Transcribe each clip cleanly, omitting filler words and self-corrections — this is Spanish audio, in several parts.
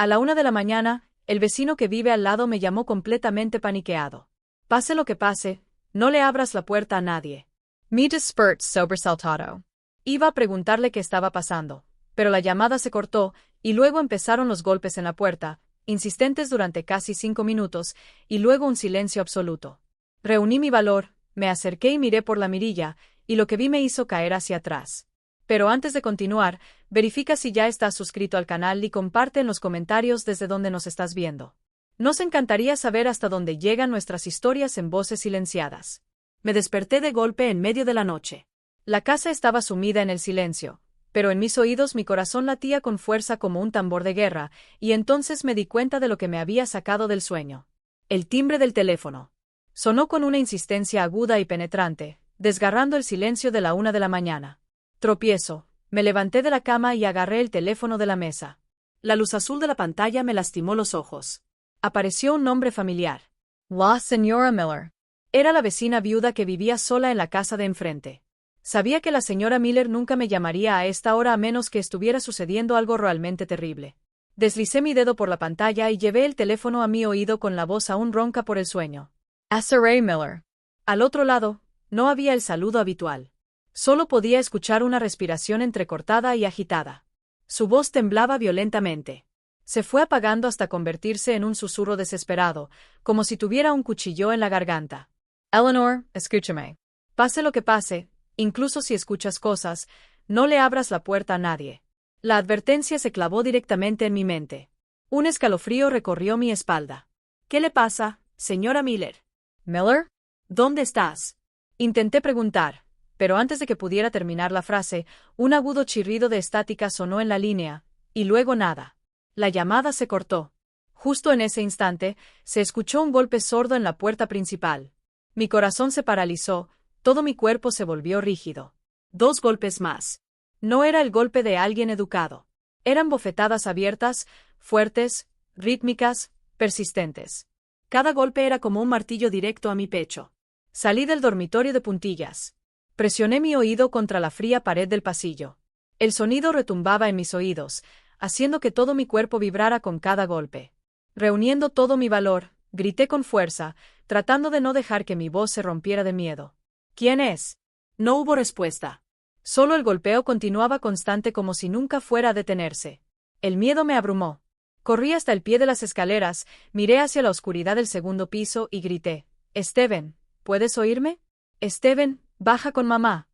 A la 1 de la mañana, el vecino que vive al lado me llamó completamente paniqueado. Pase lo que pase, no le abras la puerta a nadie. Me desperté sobresaltado. Iba a preguntarle qué estaba pasando, pero la llamada se cortó, y luego empezaron los golpes en la puerta, insistentes durante casi 5 minutos, y luego un silencio absoluto. Reuní mi valor, me acerqué y miré por la mirilla, y lo que vi me hizo caer hacia atrás. Pero antes de continuar, verifica si ya estás suscrito al canal y comparte en los comentarios desde donde nos estás viendo. Nos encantaría saber hasta dónde llegan nuestras historias en voces silenciadas. Me desperté de golpe en medio de la noche. La casa estaba sumida en el silencio, pero en mis oídos mi corazón latía con fuerza como un tambor de guerra, y entonces me di cuenta de lo que me había sacado del sueño. El timbre del teléfono. Sonó con una insistencia aguda y penetrante, desgarrando el silencio de la 1 de la mañana. Tropiezo, me levanté de la cama y agarré el teléfono de la mesa. La luz azul de la pantalla me lastimó los ojos. Apareció un nombre familiar. La señora Miller. Era la vecina viuda que vivía sola en la casa de enfrente. Sabía que la señora Miller nunca me llamaría a esta hora a menos que estuviera sucediendo algo realmente terrible. Deslicé mi dedo por la pantalla y llevé el teléfono a mi oído con la voz aún ronca por el sueño. Desiree Miller. Al otro lado, no había el saludo habitual. Solo podía escuchar una respiración entrecortada y agitada. Su voz temblaba violentamente. Se fue apagando hasta convertirse en un susurro desesperado, como si tuviera un cuchillo en la garganta. Eleanor, escúchame. Pase lo que pase, incluso si escuchas cosas, no le abras la puerta a nadie. La advertencia se clavó directamente en mi mente. Un escalofrío recorrió mi espalda. ¿Qué le pasa, señora Miller? ¿Miller? ¿Dónde estás? Intenté preguntar, pero antes de que pudiera terminar la frase, un agudo chirrido de estática sonó en la línea, y luego nada. La llamada se cortó. Justo en ese instante, se escuchó un golpe sordo en la puerta principal. Mi corazón se paralizó, todo mi cuerpo se volvió rígido. 2 golpes más. No era el golpe de alguien educado. Eran bofetadas abiertas, fuertes, rítmicas, persistentes. Cada golpe era como un martillo directo a mi pecho. Salí del dormitorio de puntillas. Presioné mi oído contra la fría pared del pasillo. El sonido retumbaba en mis oídos, haciendo que todo mi cuerpo vibrara con cada golpe. Reuniendo todo mi valor, grité con fuerza, tratando de no dejar que mi voz se rompiera de miedo. ¿Quién es? No hubo respuesta. Solo el golpeo continuaba constante como si nunca fuera a detenerse. El miedo me abrumó. Corrí hasta el pie de las escaleras, miré hacia la oscuridad del segundo piso y grité. Steven, ¿puedes oírme? Steven, baja con mamá.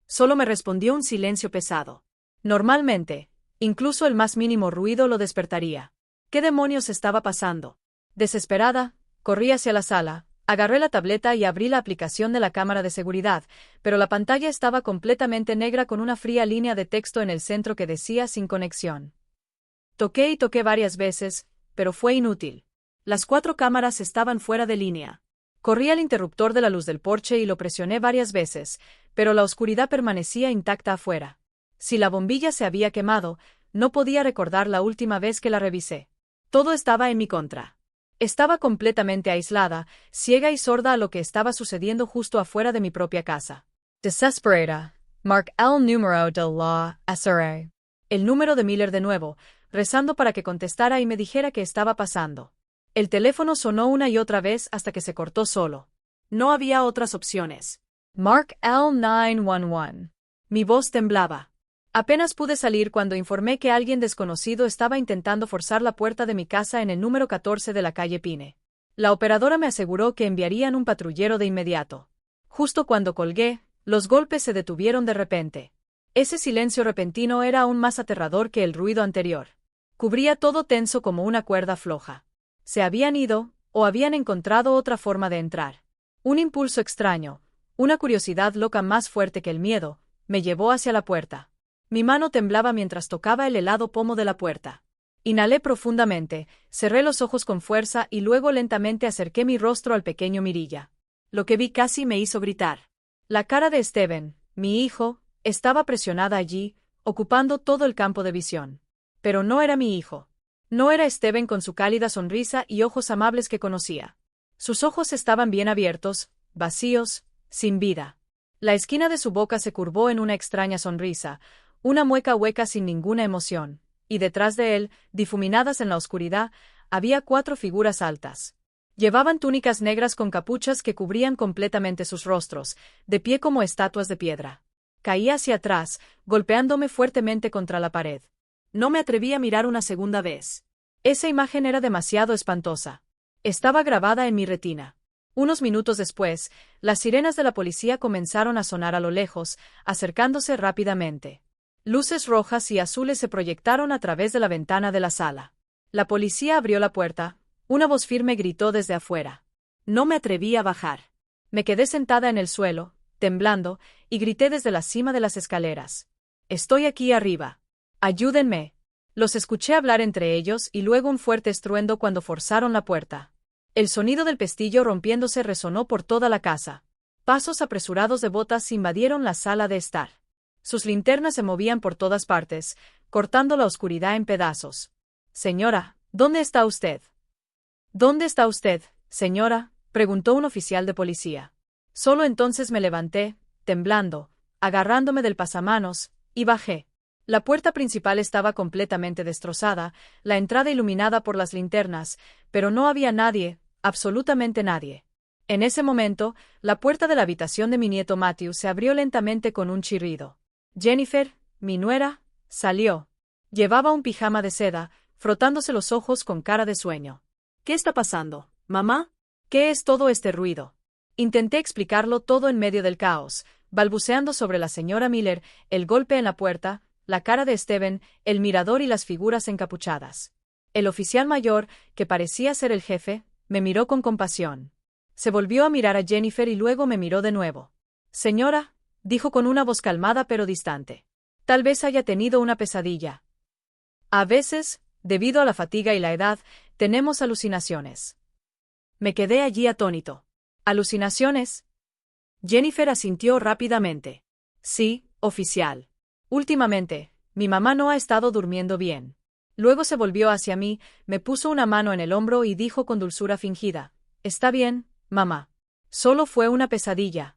Solo me respondió un silencio pesado. Normalmente, incluso el más mínimo ruido lo despertaría. ¿Qué demonios estaba pasando? Desesperada, corrí hacia la sala, agarré la tableta y abrí la aplicación de la cámara de seguridad, pero la pantalla estaba completamente negra con una fría línea de texto en el centro que decía sin conexión. Toqué y toqué varias veces, pero fue inútil. Las 4 cámaras estaban fuera de línea. Corrí al interruptor de la luz del porche y lo presioné varias veces, pero la oscuridad permanecía intacta afuera. Si la bombilla se había quemado, no podía recordar la última vez que la revisé. Todo estaba en mi contra. Estaba completamente aislada, ciega y sorda a lo que estaba sucediendo justo afuera de mi propia casa. Desesperada, marqué el número de la SRA. El número de Miller de nuevo, rezando para que contestara y me dijera qué estaba pasando. El teléfono sonó una y otra vez hasta que se cortó solo. No había otras opciones. Mark el 911. Mi voz temblaba. Apenas pude salir cuando informé que alguien desconocido estaba intentando forzar la puerta de mi casa en el número 14 de la calle Pine. La operadora me aseguró que enviarían un patrullero de inmediato. Justo cuando colgué, los golpes se detuvieron de repente. Ese silencio repentino era aún más aterrador que el ruido anterior. Cubría todo tenso como una cuerda floja. Se habían ido, o habían encontrado otra forma de entrar. Un impulso extraño, una curiosidad loca más fuerte que el miedo, me llevó hacia la puerta. Mi mano temblaba mientras tocaba el helado pomo de la puerta. Inhalé profundamente, cerré los ojos con fuerza y luego lentamente acerqué mi rostro al pequeño mirilla. Lo que vi casi me hizo gritar. La cara de Steven, mi hijo, estaba presionada allí, ocupando todo el campo de visión. Pero no era mi hijo. No era Steven con su cálida sonrisa y ojos amables que conocía. Sus ojos estaban bien abiertos, vacíos, sin vida. La esquina de su boca se curvó en una extraña sonrisa, una mueca hueca sin ninguna emoción, y detrás de él, difuminadas en la oscuridad, había 4 figuras altas. Llevaban túnicas negras con capuchas que cubrían completamente sus rostros, de pie como estatuas de piedra. Caí hacia atrás, golpeándome fuertemente contra la pared. No me atreví a mirar una segunda vez. Esa imagen era demasiado espantosa. Estaba grabada en mi retina. Unos minutos después, las sirenas de la policía comenzaron a sonar a lo lejos, acercándose rápidamente. Luces rojas y azules se proyectaron a través de la ventana de la sala. La policía abrió la puerta. Una voz firme gritó desde afuera. No me atreví a bajar. Me quedé sentada en el suelo, temblando, y grité desde la cima de las escaleras. Estoy aquí arriba. Ayúdenme. Los escuché hablar entre ellos y luego un fuerte estruendo cuando forzaron la puerta. El sonido del pestillo rompiéndose resonó por toda la casa. Pasos apresurados de botas invadieron la sala de estar. Sus linternas se movían por todas partes, cortando la oscuridad en pedazos. Señora, ¿dónde está usted? ¿Dónde está usted, señora?, preguntó un oficial de policía. Solo entonces me levanté, temblando, agarrándome del pasamanos, y bajé. La puerta principal estaba completamente destrozada, la entrada iluminada por las linternas, pero no había nadie, absolutamente nadie. En ese momento, la puerta de la habitación de mi nieto Matthew se abrió lentamente con un chirrido. Jennifer, mi nuera, salió. Llevaba un pijama de seda, frotándose los ojos con cara de sueño. ¿Qué está pasando, mamá? ¿Qué es todo este ruido? Intenté explicarlo todo en medio del caos, balbuceando sobre la señora Miller, el golpe en la puerta, la cara de Steven, el mirador y las figuras encapuchadas. El oficial mayor, que parecía ser el jefe, me miró con compasión. Se volvió a mirar a Jennifer y luego me miró de nuevo. Señora, dijo con una voz calmada pero distante. Tal vez haya tenido una pesadilla. A veces, debido a la fatiga y la edad, tenemos alucinaciones. Me quedé allí atónito. ¿Alucinaciones? Jennifer asintió rápidamente. Sí, oficial. Últimamente, mi mamá no ha estado durmiendo bien. Luego se volvió hacia mí, me puso una mano en el hombro y dijo con dulzura fingida. Está bien, mamá. Solo fue una pesadilla.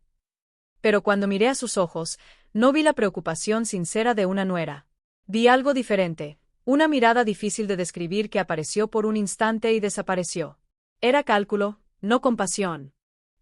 Pero cuando miré a sus ojos, no vi la preocupación sincera de una nuera. Vi algo diferente, una mirada difícil de describir que apareció por un instante y desapareció. Era cálculo, no compasión.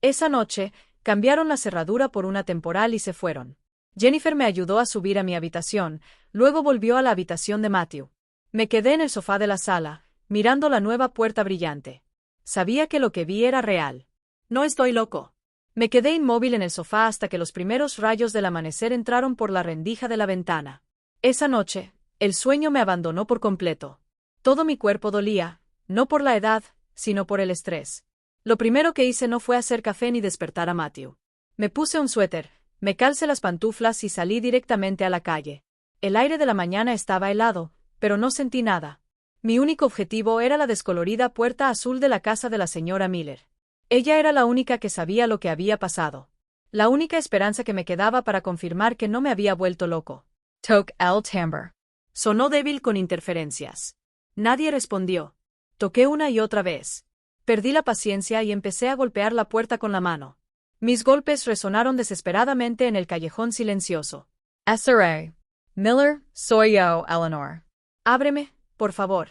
Esa noche, cambiaron la cerradura por una temporal y se fueron. Jennifer me ayudó a subir a mi habitación, luego volvió a la habitación de Matthew. Me quedé en el sofá de la sala, mirando la nueva puerta brillante. Sabía que lo que vi era real. No estoy loco. Me quedé inmóvil en el sofá hasta que los primeros rayos del amanecer entraron por la rendija de la ventana. Esa noche, el sueño me abandonó por completo. Todo mi cuerpo dolía, no por la edad, sino por el estrés. Lo primero que hice no fue hacer café ni despertar a Matthew. Me puse un suéter, me calcé las pantuflas y salí directamente a la calle. El aire de la mañana estaba helado, pero no sentí nada. Mi único objetivo era la descolorida puerta azul de la casa de la señora Miller. Ella era la única que sabía lo que había pasado. La única esperanza que me quedaba para confirmar que no me había vuelto loco. Toque el timbre. Sonó débil con interferencias. Nadie respondió. Toqué una y otra vez. Perdí la paciencia y empecé a golpear la puerta con la mano. Mis golpes resonaron desesperadamente en el callejón silencioso. SRA. Miller, soy yo, Eleanor. Ábreme, por favor.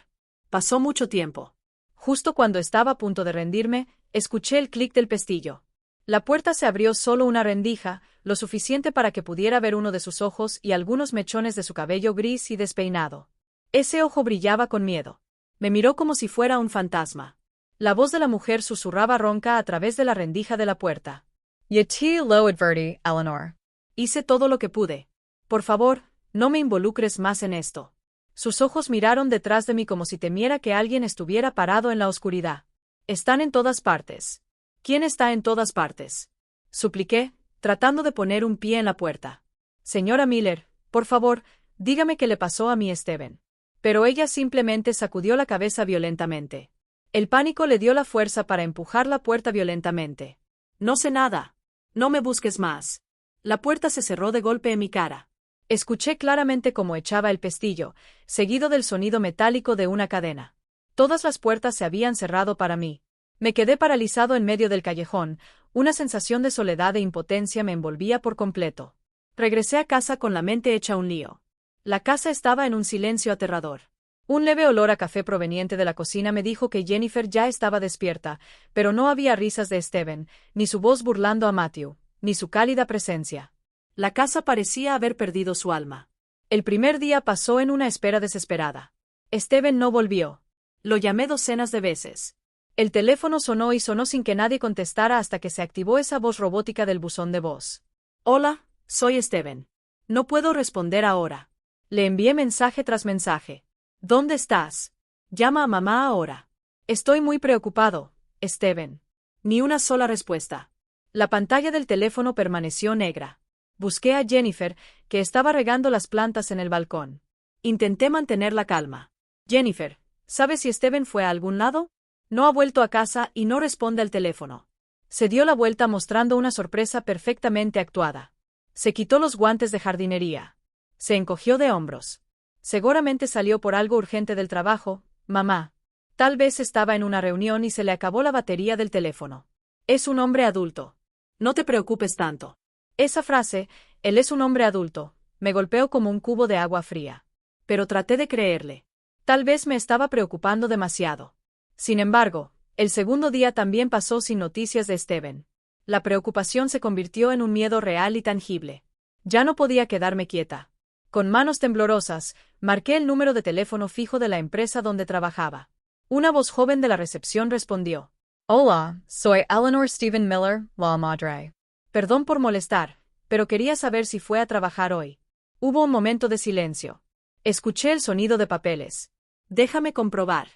Pasó mucho tiempo. Justo cuando estaba a punto de rendirme, escuché el clic del pestillo. La puerta se abrió solo una rendija, lo suficiente para que pudiera ver uno de sus ojos y algunos mechones de su cabello gris y despeinado. Ese ojo brillaba con miedo. Me miró como si fuera un fantasma. La voz de la mujer susurraba ronca a través de la rendija de la puerta. Yeti lo advertí, Eleanor. Hice todo lo que pude. Por favor, no me involucres más en esto. Sus ojos miraron detrás de mí como si temiera que alguien estuviera parado en la oscuridad. Están en todas partes. ¿Quién está en todas partes? Supliqué, tratando de poner un pie en la puerta. Señora Miller, por favor, dígame qué le pasó a mi Steven. Pero ella simplemente sacudió la cabeza violentamente. El pánico le dio la fuerza para empujar la puerta violentamente. No sé nada. No me busques más. La puerta se cerró de golpe en mi cara. Escuché claramente cómo echaba el pestillo, seguido del sonido metálico de una cadena. Todas las puertas se habían cerrado para mí. Me quedé paralizado en medio del callejón, una sensación de soledad e impotencia me envolvía por completo. Regresé a casa con la mente hecha un lío. La casa estaba en un silencio aterrador. Un leve olor a café proveniente de la cocina me dijo que Jennifer ya estaba despierta, pero no había risas de Steven, ni su voz burlando a Matthew, ni su cálida presencia. La casa parecía haber perdido su alma. El primer día pasó en una espera desesperada. Steven no volvió. Lo llamé docenas de veces. El teléfono sonó y sonó sin que nadie contestara hasta que se activó esa voz robótica del buzón de voz. Hola, soy Steven. No puedo responder ahora. Le envié mensaje tras mensaje. ¿Dónde estás? Llama a mamá ahora. Estoy muy preocupado, Steven. Ni una sola respuesta. La pantalla del teléfono permaneció negra. Busqué a Jennifer, que estaba regando las plantas en el balcón. Intenté mantener la calma. Jennifer, ¿sabes si Steven fue a algún lado? No ha vuelto a casa y no responde al teléfono. Se dio la vuelta mostrando una sorpresa perfectamente actuada. Se quitó los guantes de jardinería. Se encogió de hombros. Seguramente salió por algo urgente del trabajo, mamá. Tal vez estaba en una reunión y se le acabó la batería del teléfono. Es un hombre adulto. No te preocupes tanto. Esa frase, él es un hombre adulto, me golpeó como un cubo de agua fría. Pero traté de creerle. Tal vez me estaba preocupando demasiado. Sin embargo, el segundo día también pasó sin noticias de Steven. La preocupación se convirtió en un miedo real y tangible. Ya no podía quedarme quieta. Con manos temblorosas, marqué el número de teléfono fijo de la empresa donde trabajaba. Una voz joven de la recepción respondió. Hola, soy Eleanor Steven Miller, la madre. Perdón por molestar, pero quería saber si fue a trabajar hoy. Hubo un momento de silencio. Escuché el sonido de papeles. Déjame comprobar.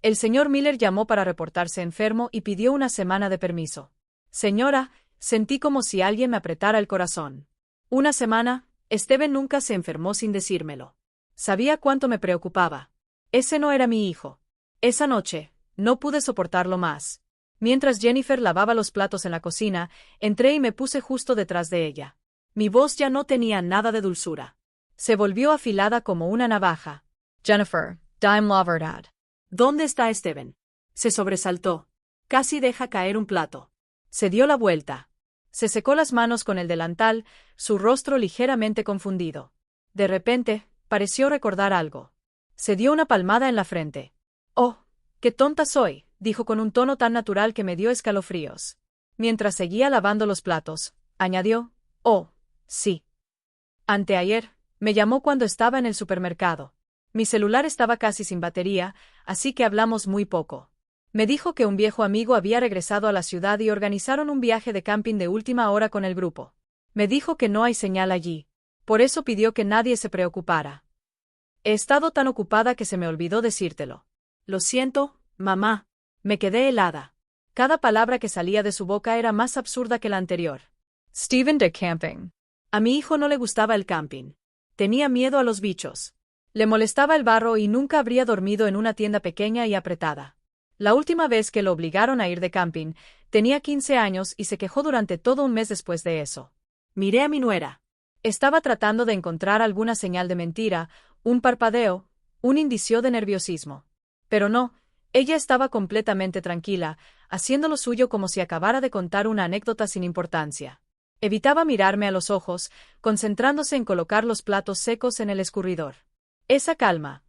El señor Miller llamó para reportarse enfermo y pidió una semana de permiso. Señora, sentí como si alguien me apretara el corazón. ¿Una semana? Steven nunca se enfermó sin decírmelo. Sabía cuánto me preocupaba. Ese no era mi hijo. Esa noche, no pude soportarlo más. Mientras Jennifer lavaba los platos en la cocina, entré y me puse justo detrás de ella. Mi voz ya no tenía nada de dulzura. Se volvió afilada como una navaja. Jennifer, dime la verdad. ¿Dónde está Steven? Se sobresaltó. Casi deja caer un plato. Se dio la vuelta. Se secó las manos con el delantal, su rostro ligeramente confundido. De repente, pareció recordar algo. Se dio una palmada en la frente. Oh, qué tonta soy, dijo con un tono tan natural que me dio escalofríos. Mientras seguía lavando los platos, añadió, oh, sí. Anteayer, me llamó cuando estaba en el supermercado. Mi celular estaba casi sin batería, así que hablamos muy poco. Me dijo que un viejo amigo había regresado a la ciudad y organizaron un viaje de camping de última hora con el grupo. Me dijo que no hay señal allí. Por eso pidió que nadie se preocupara. He estado tan ocupada que se me olvidó decírtelo. Lo siento, mamá. Me quedé helada. Cada palabra que salía de su boca era más absurda que la anterior. Steven de camping. A mi hijo no le gustaba el camping. Tenía miedo a los bichos. Le molestaba el barro y nunca habría dormido en una tienda pequeña y apretada. La última vez que lo obligaron a ir de camping, tenía 15 años y se quejó durante todo un mes después de eso. Miré a mi nuera. Estaba tratando de encontrar alguna señal de mentira, un parpadeo, un indicio de nerviosismo. Pero no, ella estaba completamente tranquila, haciendo lo suyo como si acabara de contar una anécdota sin importancia. Evitaba mirarme a los ojos, concentrándose en colocar los platos secos en el escurridor. Esa calma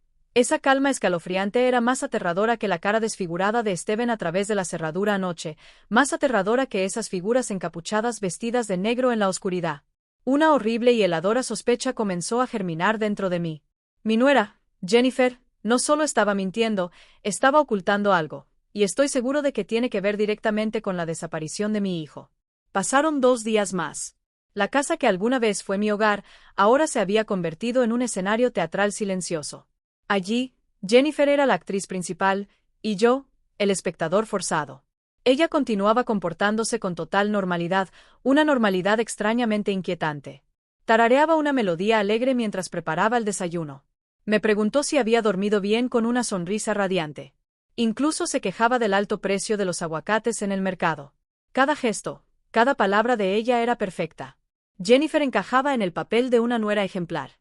escalofriante era más aterradora que la cara desfigurada de Steven a través de la cerradura anoche, más aterradora que esas figuras encapuchadas vestidas de negro en la oscuridad. Una horrible y heladora sospecha comenzó a germinar dentro de mí. Mi nuera, Jennifer, no solo estaba mintiendo, estaba ocultando algo, y estoy seguro de que tiene que ver directamente con la desaparición de mi hijo. Pasaron 2 días más. La casa que alguna vez fue mi hogar, ahora se había convertido en un escenario teatral silencioso. Allí, Jennifer era la actriz principal, y yo, el espectador forzado. Ella continuaba comportándose con total normalidad, una normalidad extrañamente inquietante. Tarareaba una melodía alegre mientras preparaba el desayuno. Me preguntó si había dormido bien con una sonrisa radiante. Incluso se quejaba del alto precio de los aguacates en el mercado. Cada gesto, cada palabra de ella era perfecta. Jennifer encajaba en el papel de una nuera ejemplar.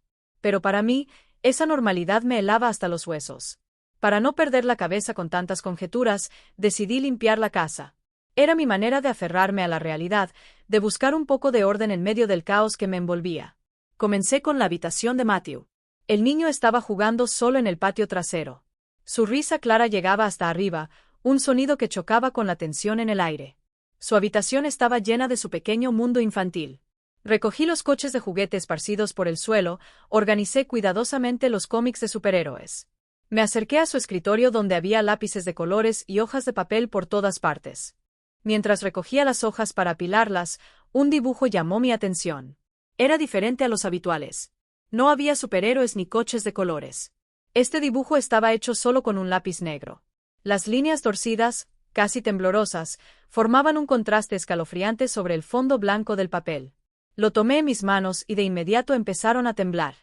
Pero para mí, esa normalidad me helaba hasta los huesos. Para no perder la cabeza con tantas conjeturas, decidí limpiar la casa. Era mi manera de aferrarme a la realidad, de buscar un poco de orden en medio del caos que me envolvía. Comencé con la habitación de Matthew. El niño estaba jugando solo en el patio trasero. Su risa clara llegaba hasta arriba, un sonido que chocaba con la tensión en el aire. Su habitación estaba llena de su pequeño mundo infantil. Recogí los coches de juguete esparcidos por el suelo, organicé cuidadosamente los cómics de superhéroes. Me acerqué a su escritorio donde había lápices de colores y hojas de papel por todas partes. Mientras recogía las hojas para apilarlas, un dibujo llamó mi atención. Era diferente a los habituales. No había superhéroes ni coches de colores. Este dibujo estaba hecho solo con un lápiz negro. Las líneas torcidas, casi temblorosas, formaban un contraste escalofriante sobre el fondo blanco del papel. Lo tomé en mis manos y de inmediato empezaron a temblar.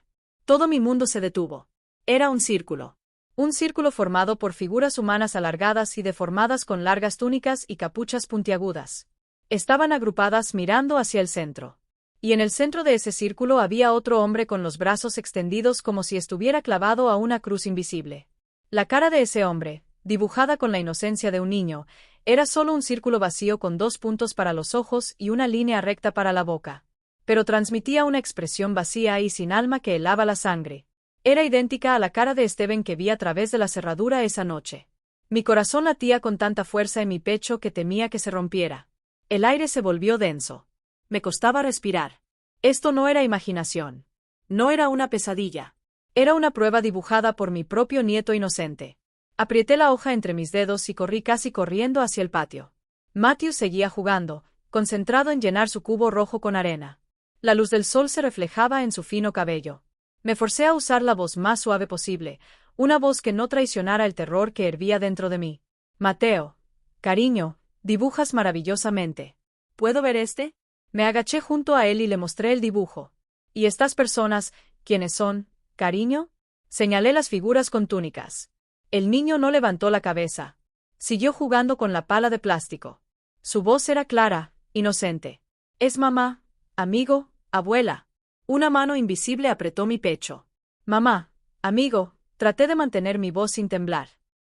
Todo mi mundo se detuvo. Era un círculo. Un círculo formado por figuras humanas alargadas y deformadas con largas túnicas y capuchas puntiagudas. Estaban agrupadas mirando hacia el centro. Y en el centro de ese círculo había otro hombre con los brazos extendidos como si estuviera clavado a una cruz invisible. La cara de ese hombre, dibujada con la inocencia de un niño, era solo un círculo vacío con 2 puntos para los ojos y una línea recta para la boca. Pero transmitía una expresión vacía y sin alma que helaba la sangre. Era idéntica a la cara de Steven que vi a través de la cerradura esa noche. Mi corazón latía con tanta fuerza en mi pecho que temía que se rompiera. El aire se volvió denso. Me costaba respirar. Esto no era imaginación. No era una pesadilla. Era una prueba dibujada por mi propio nieto inocente. Aprieté la hoja entre mis dedos y corrí casi corriendo hacia el patio. Matthew seguía jugando, concentrado en llenar su cubo rojo con arena. La luz del sol se reflejaba en su fino cabello. Me forcé a usar la voz más suave posible, una voz que no traicionara el terror que hervía dentro de mí. Mateo, cariño, dibujas maravillosamente. ¿Puedo ver este? Me agaché junto a él y le mostré el dibujo. ¿Y estas personas, quiénes son, cariño? Señalé las figuras con túnicas. El niño no levantó la cabeza. Siguió jugando con la pala de plástico. Su voz era clara, inocente. Es mamá, amigo, abuela. Una mano invisible apretó mi pecho. Mamá, amigo, traté de mantener mi voz sin temblar.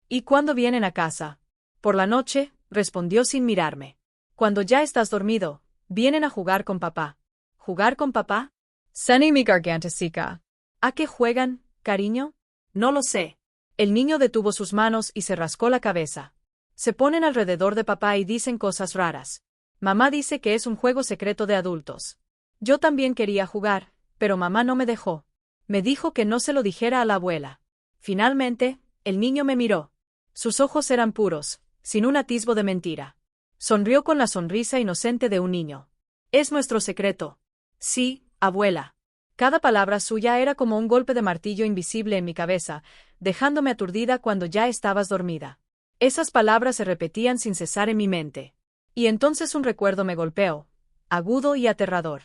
¿Y cuándo vienen a casa? Por la noche, respondió sin mirarme. Cuando ya estás dormido, vienen a jugar con papá. ¿Jugar con papá? Seni mi garganta seca. ¿A qué juegan, cariño? No lo sé. El niño detuvo sus manos y se rascó la cabeza. Se ponen alrededor de papá y dicen cosas raras. Mamá dice que es un juego secreto de adultos. Yo también quería jugar, pero mamá no me dejó. Me dijo que no se lo dijera a la abuela. Finalmente, el niño me miró. Sus ojos eran puros, sin un atisbo de mentira. Sonrió con la sonrisa inocente de un niño. Es nuestro secreto. Sí, abuela. Cada palabra suya era como un golpe de martillo invisible en mi cabeza, dejándome aturdida cuando ya estabas dormida. Esas palabras se repetían sin cesar en mi mente. Y entonces un recuerdo me golpeó, agudo y aterrador.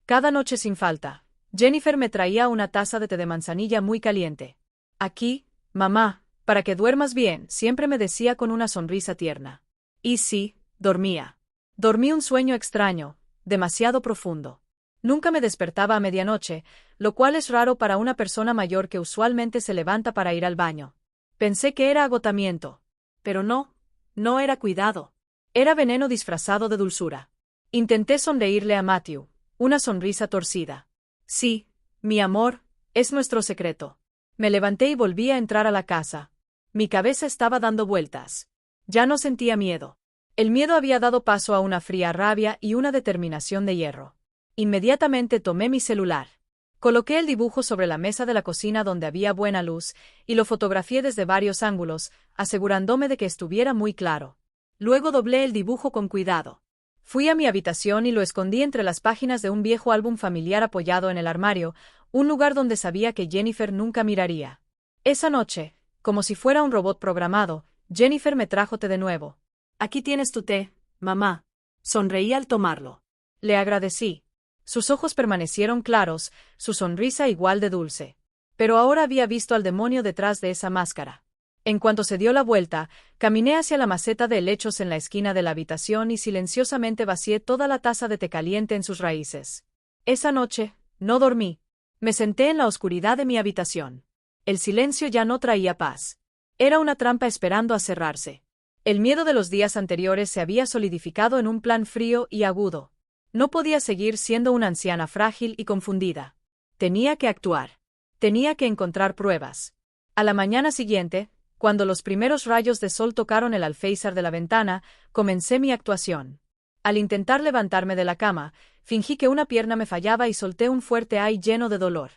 Cada noche sin falta, Jennifer me traía una taza de té de manzanilla muy caliente. Aquí, mamá, para que duermas bien, siempre me decía con una sonrisa tierna. Y sí, dormía. Dormí un sueño extraño, demasiado profundo. Nunca me despertaba a medianoche, lo cual es raro para una persona mayor que usualmente se levanta para ir al baño. Pensé que era agotamiento. Pero no era cuidado. Era veneno disfrazado de dulzura. Intenté sonreírle a Matthew, una sonrisa torcida. Sí, mi amor, es nuestro secreto. Me levanté y volví a entrar a la casa. Mi cabeza estaba dando vueltas. Ya no sentía miedo. El miedo había dado paso a una fría rabia y una determinación de hierro. Inmediatamente tomé mi celular. Coloqué el dibujo sobre la mesa de la cocina donde había buena luz, y lo fotografié desde varios ángulos, asegurándome de que estuviera muy claro. Luego doblé el dibujo con cuidado. Fui a mi habitación y lo escondí entre las páginas de un viejo álbum familiar apoyado en el armario, un lugar donde sabía que Jennifer nunca miraría. Esa noche, como si fuera un robot programado, Jennifer me trajo té de nuevo. Aquí tienes tu té, mamá. Sonreí al tomarlo. Le agradecí. Sus ojos permanecieron claros, su sonrisa igual de dulce. Pero ahora había visto al demonio detrás de esa máscara. En cuanto se dio la vuelta, caminé hacia la maceta de helechos en la esquina de la habitación y silenciosamente vacié toda la taza de té caliente en sus raíces. Esa noche, no dormí. Me senté en la oscuridad de mi habitación. El silencio ya no traía paz. Era una trampa esperando a cerrarse. El miedo de los días anteriores se había solidificado en un plan frío y agudo. No podía seguir siendo una anciana frágil y confundida. Tenía que actuar. Tenía que encontrar pruebas. A la mañana siguiente, cuando los primeros rayos de sol tocaron el alféizar de la ventana, comencé mi actuación. Al intentar levantarme de la cama, fingí que una pierna me fallaba y solté un fuerte ay lleno de dolor.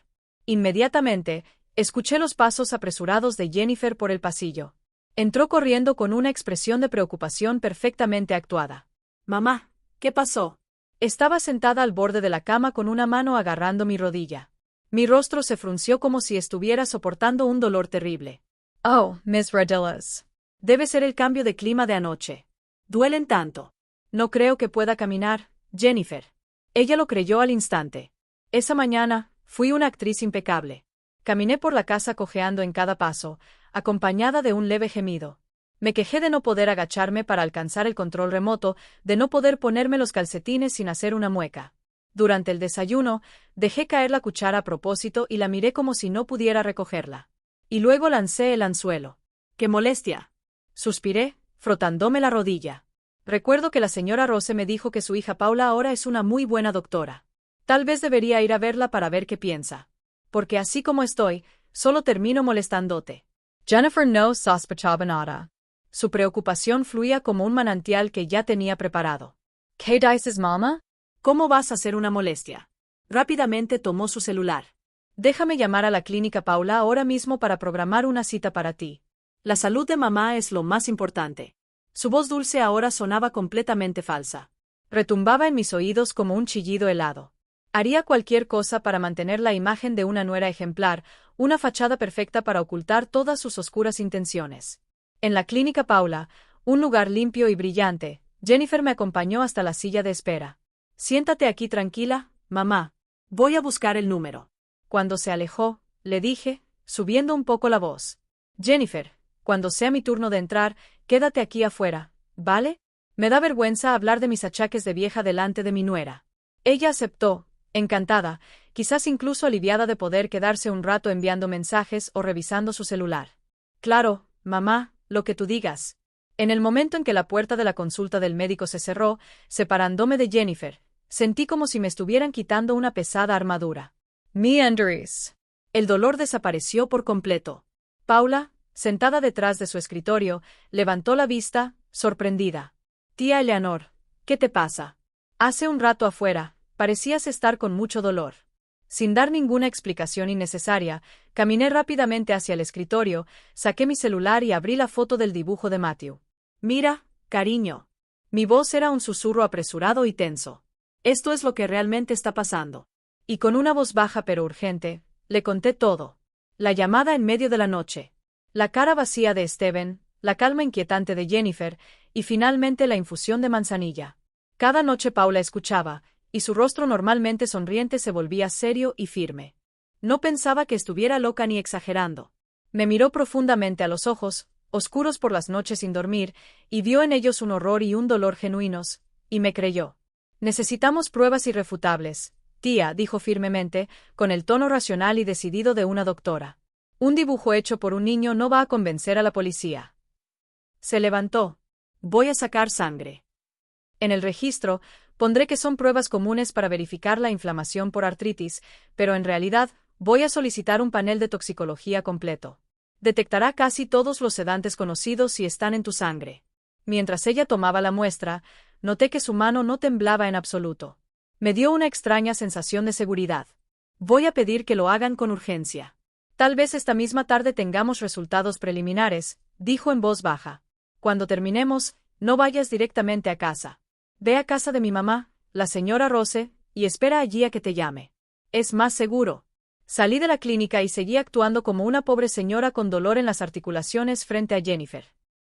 Inmediatamente, escuché los pasos apresurados de Jennifer por el pasillo. Entró corriendo con una expresión de preocupación perfectamente actuada. Mamá, ¿qué pasó? Estaba sentada al borde de la cama con una mano agarrando mi rodilla. Mi rostro se frunció como si estuviera soportando un dolor terrible. Oh, Miss Radillas. Debe ser el cambio de clima de anoche. ¿Duelen tanto? No creo que pueda caminar, Jennifer. Ella lo creyó al instante. Esa mañana, fui una actriz impecable. Caminé por la casa cojeando en cada paso, acompañada de un leve gemido. Me quejé de no poder agacharme para alcanzar el control remoto, de no poder ponerme los calcetines sin hacer una mueca. Durante el desayuno, dejé caer la cuchara a propósito y la miré como si no pudiera recogerla. Y luego lancé el anzuelo. ¡Qué molestia! Suspiré, frotándome la rodilla. Recuerdo que la señora Rose me dijo que su hija Paula ahora es una muy buena doctora. Tal vez debería ir a verla para ver qué piensa. Porque así como estoy, solo termino molestándote. Jennifer no sospechaba nada. Su preocupación fluía como un manantial que ya tenía preparado. ¿Qué dices, mamá? ¿Cómo vas a hacer una molestia? Rápidamente tomó su celular. Déjame llamar a la clínica Paula ahora mismo para programar una cita para ti. La salud de mamá es lo más importante. Su voz dulce ahora sonaba completamente falsa. Retumbaba en mis oídos como un chillido helado. Haría cualquier cosa para mantener la imagen de una nuera ejemplar, una fachada perfecta para ocultar todas sus oscuras intenciones. En la clínica Paula, un lugar limpio y brillante, Jennifer me acompañó hasta la silla de espera. Siéntate aquí tranquila, mamá. Voy a buscar el número. Cuando se alejó, le dije, subiendo un poco la voz. Jennifer, cuando sea mi turno de entrar, quédate aquí afuera, ¿vale? Me da vergüenza hablar de mis achaques de vieja delante de mi nuera. Ella aceptó, encantada, quizás incluso aliviada de poder quedarse un rato enviando mensajes o revisando su celular. Claro, mamá, lo que tú digas. En el momento en que la puerta de la consulta del médico se cerró, separándome de Jennifer, sentí como si me estuvieran quitando una pesada armadura. Mi Andrés. El dolor desapareció por completo. Paula, sentada detrás de su escritorio, levantó la vista, sorprendida. Tía Eleanor, ¿qué te pasa? Hace un rato afuera, parecías estar con mucho dolor. Sin dar ninguna explicación innecesaria, caminé rápidamente hacia el escritorio, saqué mi celular y abrí la foto del dibujo de Matthew. Mira, cariño. Mi voz era un susurro apresurado y tenso. Esto es lo que realmente está pasando. Y con una voz baja pero urgente, le conté todo. La llamada en medio de la noche. La cara vacía de Steven, la calma inquietante de Jennifer, y finalmente la infusión de manzanilla. Cada noche Paula escuchaba, y su rostro normalmente sonriente se volvía serio y firme. No pensaba que estuviera loca ni exagerando. Me miró profundamente a los ojos, oscuros por las noches sin dormir, y vio en ellos un horror y un dolor genuinos, y me creyó. Necesitamos pruebas irrefutables, tía, dijo firmemente, con el tono racional y decidido de una doctora. Un dibujo hecho por un niño no va a convencer a la policía. Se levantó. Voy a sacar sangre. En el registro, pondré que son pruebas comunes para verificar la inflamación por artritis, pero en realidad, voy a solicitar un panel de toxicología completo. Detectará casi todos los sedantes conocidos si están en tu sangre. Mientras ella tomaba la muestra, noté que su mano no temblaba en absoluto. Me dio una extraña sensación de seguridad. Voy a pedir que lo hagan con urgencia. Tal vez esta misma tarde tengamos resultados preliminares, dijo en voz baja. Cuando terminemos, no vayas directamente a casa. Ve a casa de mi mamá, la señora Rose, y espera allí a que te llame. Es más seguro. Salí de la clínica y seguí actuando como una pobre señora con dolor en las articulaciones frente a Jennifer.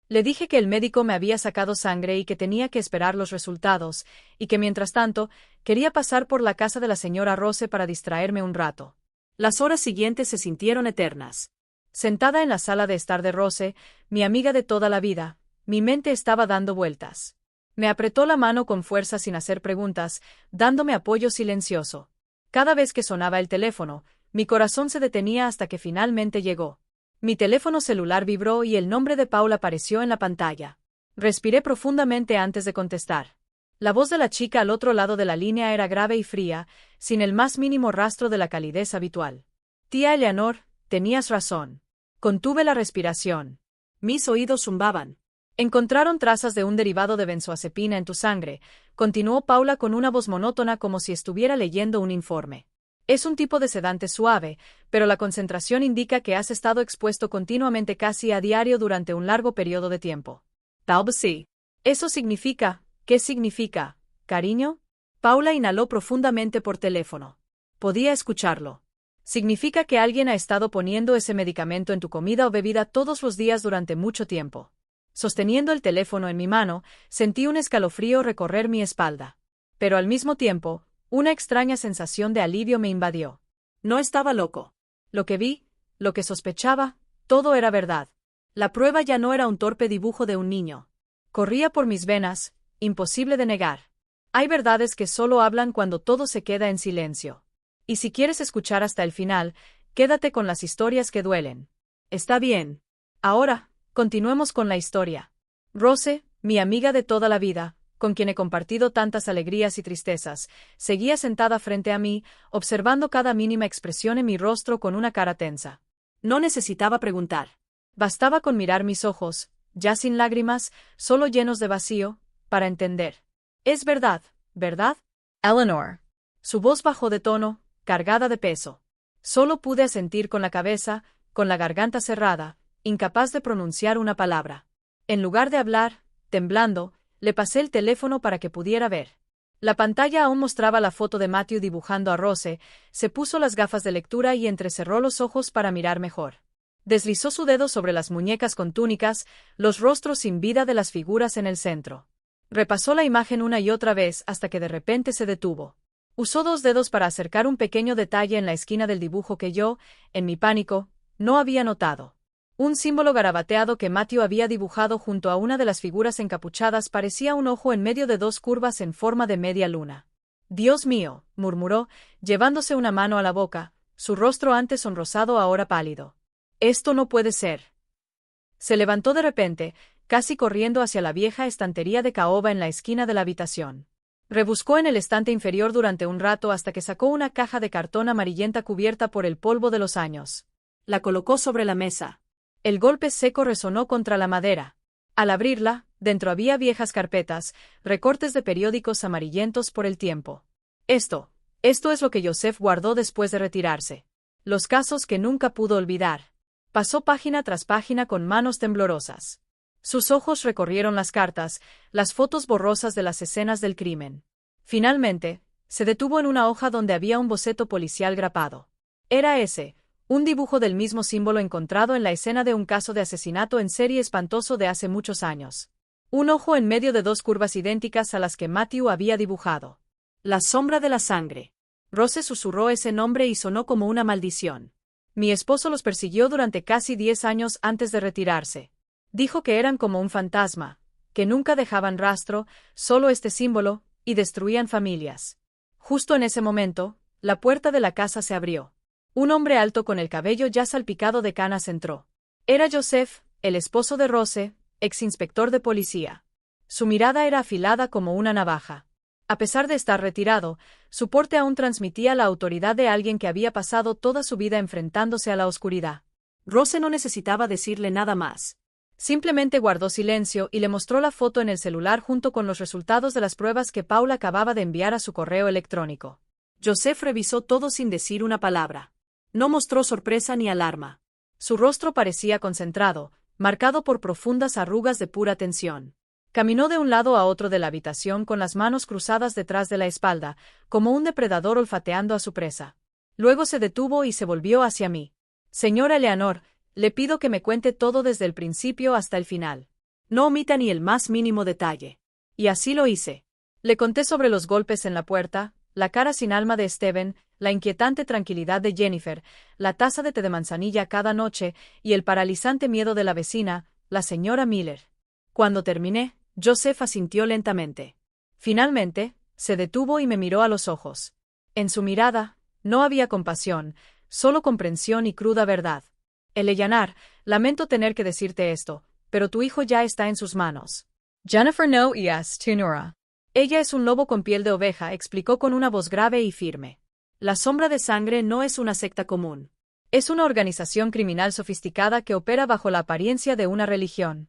Le dije que el médico me había sacado sangre y que tenía que esperar los resultados, y que mientras tanto, quería pasar por la casa de la señora Rose para distraerme un rato. Las horas siguientes se sintieron eternas. Sentada en la sala de estar de Rose, mi amiga de toda la vida, mi mente estaba dando vueltas. Me apretó la mano con fuerza sin hacer preguntas, dándome apoyo silencioso. Cada vez que sonaba el teléfono, mi corazón se detenía hasta que finalmente llegó. Mi teléfono celular vibró y el nombre de Paula apareció en la pantalla. Respiré profundamente antes de contestar. La voz de la chica al otro lado de la línea era grave y fría, sin el más mínimo rastro de la calidez habitual. Tía Eleanor, tenías razón. Contuve la respiración. Mis oídos zumbaban. Encontraron trazas de un derivado de benzoazepina en tu sangre, continuó Paula con una voz monótona como si estuviera leyendo un informe. Es un tipo de sedante suave, pero la concentración indica que has estado expuesto continuamente casi a diario durante un largo periodo de tiempo. Tal vez sí. ¿Eso significa? ¿Qué significa, cariño? Paula inhaló profundamente por teléfono. Podía escucharlo. Significa que alguien ha estado poniendo ese medicamento en tu comida o bebida todos los días durante mucho tiempo. Sosteniendo el teléfono en mi mano, sentí un escalofrío recorrer mi espalda. Pero al mismo tiempo, una extraña sensación de alivio me invadió. No estaba loco. Lo que vi, lo que sospechaba, todo era verdad. La prueba ya no era un torpe dibujo de un niño. Corría por mis venas, imposible de negar. Hay verdades que solo hablan cuando todo se queda en silencio. Y si quieres escuchar hasta el final, quédate con las historias que duelen. Está bien. Ahora, continuemos con la historia. Rose, mi amiga de toda la vida, con quien he compartido tantas alegrías y tristezas, seguía sentada frente a mí, observando cada mínima expresión en mi rostro con una cara tensa. No necesitaba preguntar. Bastaba con mirar mis ojos, ya sin lágrimas, solo llenos de vacío, para entender. Es verdad, ¿verdad? Eleanor. Su voz bajó de tono, cargada de peso. Solo pude asentir con la cabeza, con la garganta cerrada, incapaz de pronunciar una palabra. En lugar de hablar, temblando, le pasé el teléfono para que pudiera ver. La pantalla aún mostraba la foto de Matthew dibujando a Rose, se puso las gafas de lectura y entrecerró los ojos para mirar mejor. Deslizó su dedo sobre las muñecas con túnicas, los rostros sin vida de las figuras en el centro. Repasó la imagen una y otra vez hasta que de repente se detuvo. Usó dos dedos para acercar un pequeño detalle en la esquina del dibujo que yo, en mi pánico, no había notado. Un símbolo garabateado que Matthew había dibujado junto a una de las figuras encapuchadas parecía un ojo en medio de dos curvas en forma de media luna. «Dios mío», murmuró, llevándose una mano a la boca, su rostro antes sonrosado ahora pálido. «Esto no puede ser». Se levantó de repente, casi corriendo hacia la vieja estantería de caoba en la esquina de la habitación. Rebuscó en el estante inferior durante un rato hasta que sacó una caja de cartón amarillenta cubierta por el polvo de los años. La colocó sobre la mesa. El golpe seco resonó contra la madera. Al abrirla, dentro había viejas carpetas, recortes de periódicos amarillentos por el tiempo. Esto es lo que Joseph guardó después de retirarse. Los casos que nunca pudo olvidar. Pasó página tras página con manos temblorosas. Sus ojos recorrieron las cartas, las fotos borrosas de las escenas del crimen. Finalmente, se detuvo en una hoja donde había un boceto policial grapado. Era ese, un dibujo del mismo símbolo encontrado en la escena de un caso de asesinato en serie espantoso de hace muchos años. Un ojo en medio de dos curvas idénticas a las que Matthew había dibujado. La sombra de la sangre. Rose susurró ese nombre y sonó como una maldición. Mi esposo los persiguió durante casi 10 años antes de retirarse. Dijo que eran como un fantasma, que nunca dejaban rastro, solo este símbolo, y destruían familias. Justo en ese momento, la puerta de la casa se abrió. Un hombre alto con el cabello ya salpicado de canas entró. Era Joseph, el esposo de Rose, exinspector de policía. Su mirada era afilada como una navaja. A pesar de estar retirado, su porte aún transmitía la autoridad de alguien que había pasado toda su vida enfrentándose a la oscuridad. Rose no necesitaba decirle nada más. Simplemente guardó silencio y le mostró la foto en el celular junto con los resultados de las pruebas que Paula acababa de enviar a su correo electrónico. Joseph revisó todo sin decir una palabra. No mostró sorpresa ni alarma. Su rostro parecía concentrado, marcado por profundas arrugas de pura tensión. Caminó de un lado a otro de la habitación con las manos cruzadas detrás de la espalda, como un depredador olfateando a su presa. Luego se detuvo y se volvió hacia mí. «Señora Eleanor, le pido que me cuente todo desde el principio hasta el final. No omita ni el más mínimo detalle». Y así lo hice. Le conté sobre los golpes en la puerta, la cara sin alma de Steven, la inquietante tranquilidad de Jennifer, la taza de té de manzanilla cada noche y el paralizante miedo de la vecina, la señora Miller. Cuando terminé, Joseph asintió lentamente. Finalmente, se detuvo y me miró a los ojos. En su mirada, no había compasión, solo comprensión y cruda verdad. «Eleanor, lamento tener que decirte esto, pero tu hijo ya está en sus manos». «Jennifer no es Tunura. Ella es un lobo con piel de oveja», explicó con una voz grave y firme. «La sombra de sangre no es una secta común. Es una organización criminal sofisticada que opera bajo la apariencia de una religión.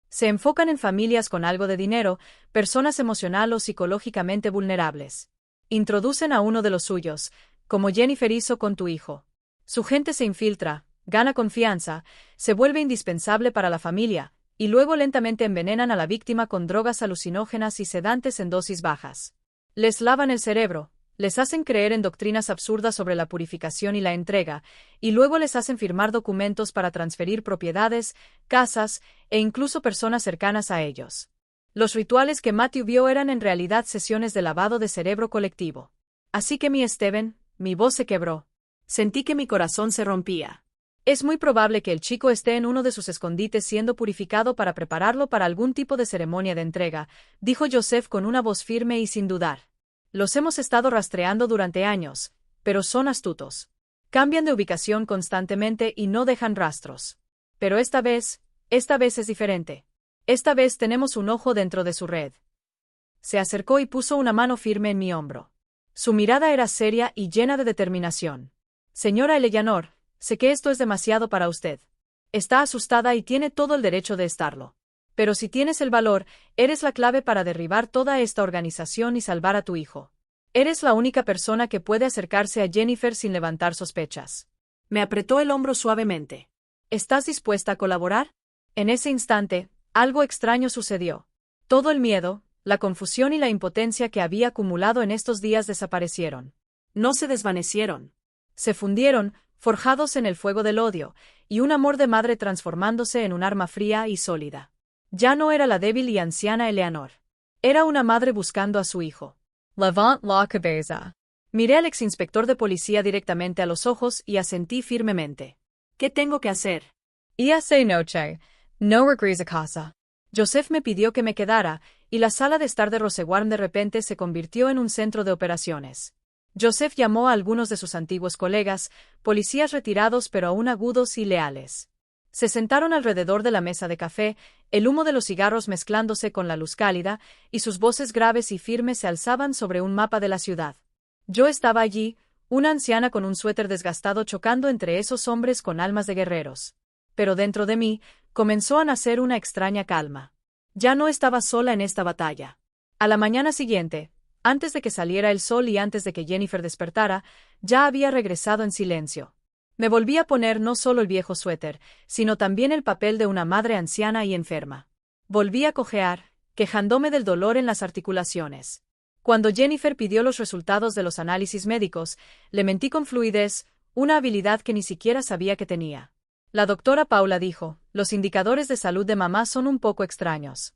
Se enfocan en familias con algo de dinero, personas emocional o psicológicamente vulnerables. Introducen a uno de los suyos, como Jennifer hizo con tu hijo. Su gente se infiltra, gana confianza, se vuelve indispensable para la familia, y luego lentamente envenenan a la víctima con drogas alucinógenas y sedantes en dosis bajas. Les lavan el cerebro, les hacen creer en doctrinas absurdas sobre la purificación y la entrega, y luego les hacen firmar documentos para transferir propiedades, casas, e incluso personas cercanas a ellos. Los rituales que Matthew vio eran en realidad sesiones de lavado de cerebro colectivo. Así que mi voz se quebró. Sentí que mi corazón se rompía. Es muy probable que el chico esté en uno de sus escondites siendo purificado para prepararlo para algún tipo de ceremonia de entrega, dijo Joseph con una voz firme y sin dudar. Los hemos estado rastreando durante años, pero son astutos. Cambian de ubicación constantemente y no dejan rastros. Pero esta vez es diferente. Esta vez tenemos un ojo dentro de su red. Se acercó y puso una mano firme en mi hombro. Su mirada era seria y llena de determinación. Señora Eleanor, sé que esto es demasiado para usted. Está asustada y tiene todo el derecho de estarlo. Pero si tienes el valor, eres la clave para derribar toda esta organización y salvar a tu hijo. Eres la única persona que puede acercarse a Jennifer sin levantar sospechas. Me apretó el hombro suavemente. ¿Estás dispuesta a colaborar? En ese instante, algo extraño sucedió. Todo el miedo, la confusión y la impotencia que había acumulado en estos días desaparecieron. No se desvanecieron. Se fundieron, forjados en el fuego del odio, y un amor de madre transformándose en un arma fría y sólida. Ya no era la débil y anciana Eleanor. Era una madre buscando a su hijo. Levant la cabeza. Miré al exinspector de policía directamente a los ojos y asentí firmemente. ¿Qué tengo que hacer? Esa noche, no regreso a casa. Joseph me pidió que me quedara, y la sala de estar de Rosewarne de repente se convirtió en un centro de operaciones. Joseph llamó a algunos de sus antiguos colegas, policías retirados pero aún agudos y leales. Se sentaron alrededor de la mesa de café, el humo de los cigarros mezclándose con la luz cálida, y sus voces graves y firmes se alzaban sobre un mapa de la ciudad. Yo estaba allí, una anciana con un suéter desgastado chocando entre esos hombres con almas de guerreros. Pero dentro de mí, comenzó a nacer una extraña calma. Ya no estaba sola en esta batalla. A la mañana siguiente, antes de que saliera el sol y antes de que Jennifer despertara, ya había regresado en silencio. Me volví a poner no solo el viejo suéter, sino también el papel de una madre anciana y enferma. Volví a cojear, quejándome del dolor en las articulaciones. Cuando Jennifer pidió los resultados de los análisis médicos, le mentí con fluidez, una habilidad que ni siquiera sabía que tenía. La doctora Paula dijo, los indicadores de salud de mamá son un poco extraños.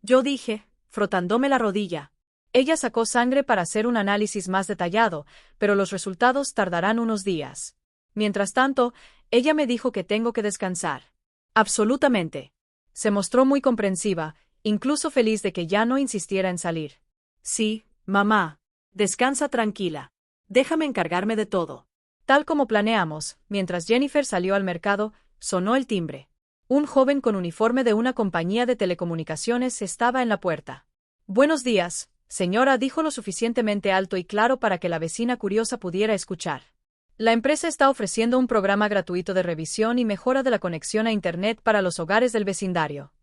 Yo dije, frotándome la rodilla. Ella sacó sangre para hacer un análisis más detallado, pero los resultados tardarán unos días. Mientras tanto, ella me dijo que tengo que descansar. Absolutamente. Se mostró muy comprensiva, incluso feliz de que ya no insistiera en salir. Sí, mamá. Descansa tranquila. Déjame encargarme de todo. Tal como planeamos, mientras Jennifer salió al mercado, sonó el timbre. Un joven con uniforme de una compañía de telecomunicaciones estaba en la puerta. Buenos días, señora, dijo lo suficientemente alto y claro para que la vecina curiosa pudiera escuchar. La empresa está ofreciendo un programa gratuito de revisión y mejora de la conexión a Internet para los hogares del vecindario.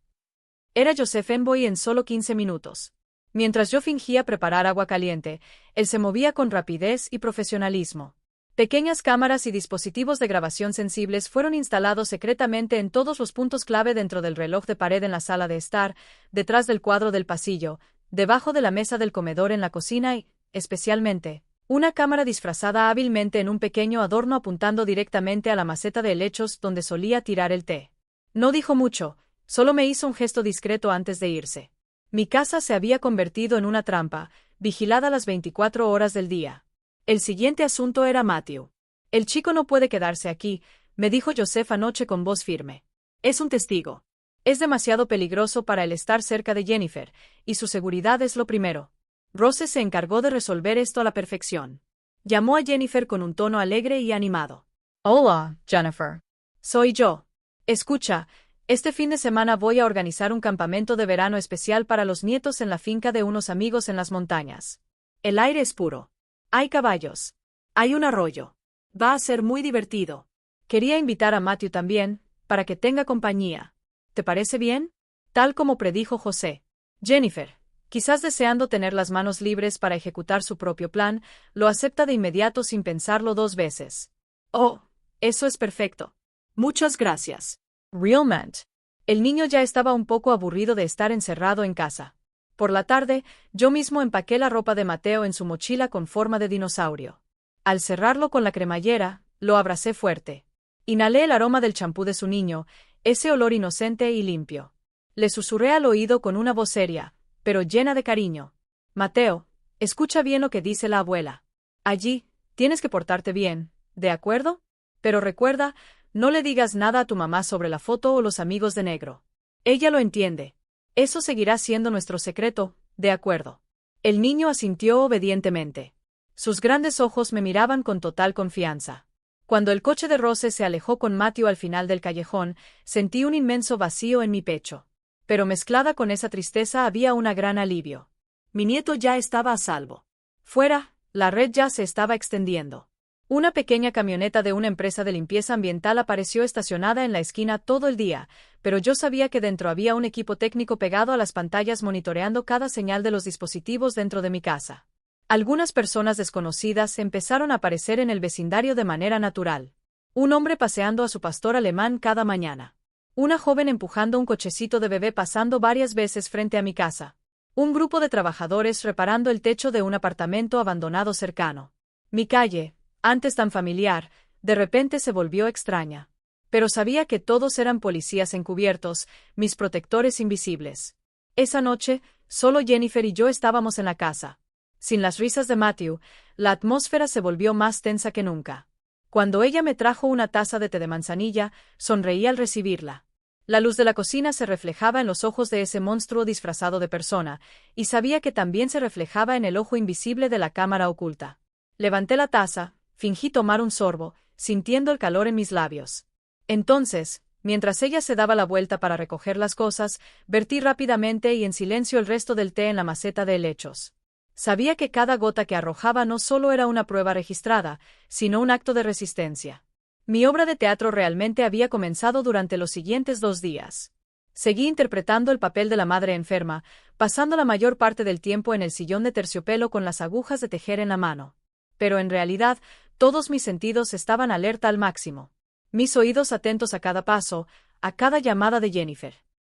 Era Joseph Envoy en solo 15 minutos. Mientras yo fingía preparar agua caliente, él se movía con rapidez y profesionalismo. Pequeñas cámaras y dispositivos de grabación sensibles fueron instalados secretamente en todos los puntos clave dentro del reloj de pared en la sala de estar, detrás del cuadro del pasillo, debajo de la mesa del comedor en la cocina y, especialmente, una cámara disfrazada hábilmente en un pequeño adorno apuntando directamente a la maceta de helechos donde solía tirar el té. No dijo mucho, solo me hizo un gesto discreto antes de irse. Mi casa se había convertido en una trampa, vigilada las 24 horas del día. El siguiente asunto era Matthew. El chico no puede quedarse aquí, me dijo Joseph anoche con voz firme. Es un testigo. Es demasiado peligroso para él estar cerca de Jennifer, y su seguridad es lo primero. Rose se encargó de resolver esto a la perfección. Llamó a Jennifer con un tono alegre y animado. Hola, Jennifer. Soy yo. Escucha, este fin de semana voy a organizar un campamento de verano especial para los nietos en la finca de unos amigos en las montañas. El aire es puro. Hay caballos. Hay un arroyo. Va a ser muy divertido. Quería invitar a Matthew también, para que tenga compañía. ¿Te parece bien? Tal como predijo José. Jennifer, quizás deseando tener las manos libres para ejecutar su propio plan, lo acepta de inmediato sin pensarlo 2 veces. Oh, eso es perfecto. Muchas gracias. Realmente. El niño ya estaba un poco aburrido de estar encerrado en casa. Por la tarde, yo mismo empaqué la ropa de Mateo en su mochila con forma de dinosaurio. Al cerrarlo con la cremallera, lo abracé fuerte. Inhalé el aroma del champú de su niño, ese olor inocente y limpio. Le susurré al oído con una voz seria, pero llena de cariño. Mateo, escucha bien lo que dice la abuela. Allí, tienes que portarte bien, ¿de acuerdo? Pero recuerda, no le digas nada a tu mamá sobre la foto o los amigos de negro. Ella lo entiende. Eso seguirá siendo nuestro secreto, ¿de acuerdo? El niño asintió obedientemente. Sus grandes ojos me miraban con total confianza. Cuando el coche de Rose se alejó con Matthew al final del callejón, sentí un inmenso vacío en mi pecho. Pero mezclada con esa tristeza había un gran alivio. Mi nieto ya estaba a salvo. Fuera, la red ya se estaba extendiendo. Una pequeña camioneta de una empresa de limpieza ambiental apareció estacionada en la esquina todo el día, pero yo sabía que dentro había un equipo técnico pegado a las pantallas monitoreando cada señal de los dispositivos dentro de mi casa. Algunas personas desconocidas empezaron a aparecer en el vecindario de manera natural. Un hombre paseando a su pastor alemán cada mañana. Una joven empujando un cochecito de bebé pasando varias veces frente a mi casa. Un grupo de trabajadores reparando el techo de un apartamento abandonado cercano. Mi calle, antes tan familiar, de repente se volvió extraña. Pero sabía que todos eran policías encubiertos, mis protectores invisibles. Esa noche, solo Jennifer y yo estábamos en la casa. Sin las risas de Matthew, la atmósfera se volvió más tensa que nunca. Cuando ella me trajo una taza de té de manzanilla, sonreí al recibirla. La luz de la cocina se reflejaba en los ojos de ese monstruo disfrazado de persona, y sabía que también se reflejaba en el ojo invisible de la cámara oculta. Levanté la taza, fingí tomar un sorbo, sintiendo el calor en mis labios. Entonces, mientras ella se daba la vuelta para recoger las cosas, vertí rápidamente y en silencio el resto del té en la maceta de helechos. Sabía que cada gota que arrojaba no solo era una prueba registrada, sino un acto de resistencia. Mi obra de teatro realmente había comenzado durante los siguientes 2 días. Seguí interpretando el papel de la madre enferma, pasando la mayor parte del tiempo en el sillón de terciopelo con las agujas de tejer en la mano. Pero en realidad, todos mis sentidos estaban alerta al máximo. Mis oídos atentos a cada paso, a cada llamada de Jennifer.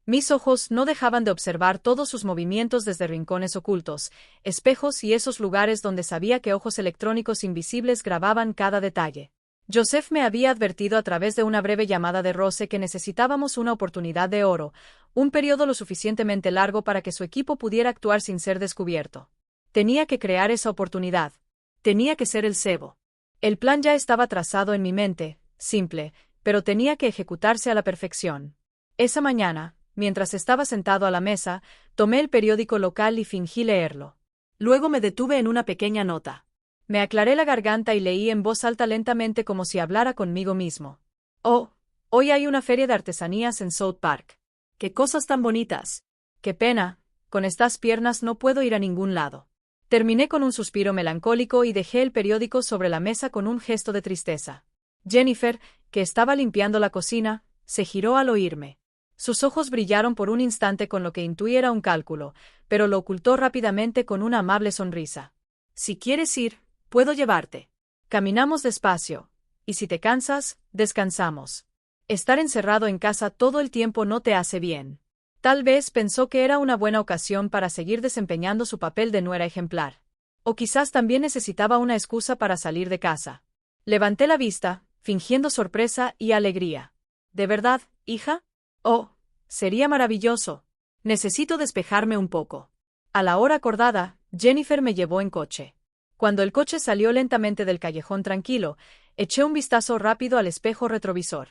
Mis ojos no dejaban de observar todos sus movimientos desde rincones ocultos, espejos y esos lugares donde sabía que ojos electrónicos invisibles grababan cada detalle. Joseph me había advertido a través de una breve llamada de Rose que necesitábamos una oportunidad de oro, un periodo lo suficientemente largo para que su equipo pudiera actuar sin ser descubierto. Tenía que crear esa oportunidad. Tenía que ser el cebo. El plan ya estaba trazado en mi mente, simple, pero tenía que ejecutarse a la perfección. Esa mañana, mientras estaba sentado a la mesa, tomé el periódico local y fingí leerlo. Luego me detuve en una pequeña nota. Me aclaré la garganta y leí en voz alta lentamente como si hablara conmigo mismo. Oh, hoy hay una feria de artesanías en South Park. ¡Qué cosas tan bonitas! Qué pena, con estas piernas no puedo ir a ningún lado. Terminé con un suspiro melancólico y dejé el periódico sobre la mesa con un gesto de tristeza. Jennifer, que estaba limpiando la cocina, se giró al oírme. Sus ojos brillaron por un instante con lo que intuí era un cálculo, pero lo ocultó rápidamente con una amable sonrisa. Si quieres ir, puedo llevarte. Caminamos despacio, y si te cansas, descansamos. Estar encerrado en casa todo el tiempo no te hace bien. Tal vez pensó que era una buena ocasión para seguir desempeñando su papel de nuera ejemplar. O quizás también necesitaba una excusa para salir de casa. Levanté la vista, fingiendo sorpresa y alegría. ¿De verdad, hija? Oh, sería maravilloso. Necesito despejarme un poco. A la hora acordada, Jennifer me llevó en coche. Cuando el coche salió lentamente del callejón tranquilo, eché un vistazo rápido al espejo retrovisor.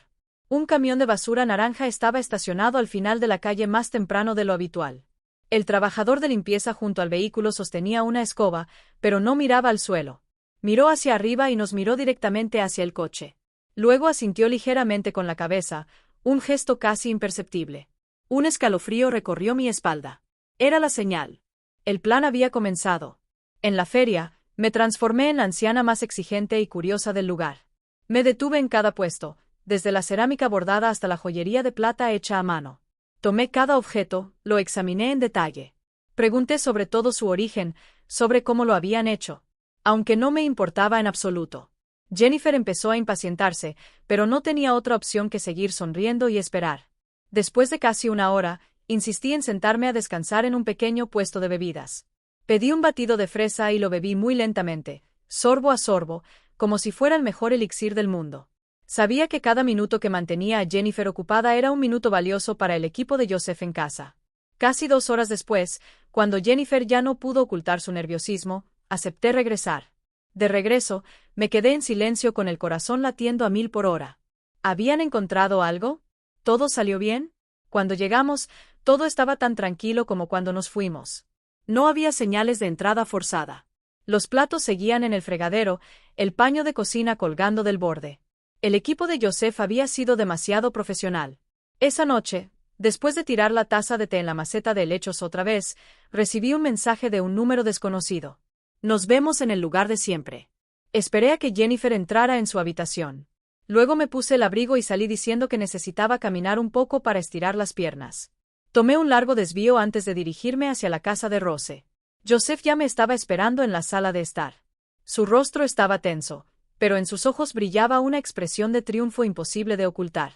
Un camión de basura naranja estaba estacionado al final de la calle más temprano de lo habitual. El trabajador de limpieza junto al vehículo sostenía una escoba, pero no miraba al suelo. Miró hacia arriba y nos miró directamente hacia el coche. Luego asintió ligeramente con la cabeza, un gesto casi imperceptible. Un escalofrío recorrió mi espalda. Era la señal. El plan había comenzado. En la feria, me transformé en la anciana más exigente y curiosa del lugar. Me detuve en cada puesto, desde la cerámica bordada hasta la joyería de plata hecha a mano. Tomé cada objeto, lo examiné en detalle. Pregunté sobre todo su origen, sobre cómo lo habían hecho. Aunque no me importaba en absoluto. Jennifer empezó a impacientarse, pero no tenía otra opción que seguir sonriendo y esperar. Después de casi una hora, insistí en sentarme a descansar en un pequeño puesto de bebidas. Pedí un batido de fresa y lo bebí muy lentamente, sorbo a sorbo, como si fuera el mejor elixir del mundo. Sabía que cada minuto que mantenía a Jennifer ocupada era un minuto valioso para el equipo de Joseph en casa. Casi 2 horas después, cuando Jennifer ya no pudo ocultar su nerviosismo, acepté regresar. De regreso, me quedé en silencio con el corazón latiendo a 1000 por hora. ¿Habían encontrado algo? ¿Todo salió bien? Cuando llegamos, todo estaba tan tranquilo como cuando nos fuimos. No había señales de entrada forzada. Los platos seguían en el fregadero, el paño de cocina colgando del borde. El equipo de Joseph había sido demasiado profesional. Esa noche, después de tirar la taza de té en la maceta de helechos otra vez, recibí un mensaje de un número desconocido. Nos vemos en el lugar de siempre. Esperé a que Jennifer entrara en su habitación. Luego me puse el abrigo y salí diciendo que necesitaba caminar un poco para estirar las piernas. Tomé un largo desvío antes de dirigirme hacia la casa de Rose. Joseph ya me estaba esperando en la sala de estar. Su rostro estaba tenso, pero en sus ojos brillaba una expresión de triunfo imposible de ocultar.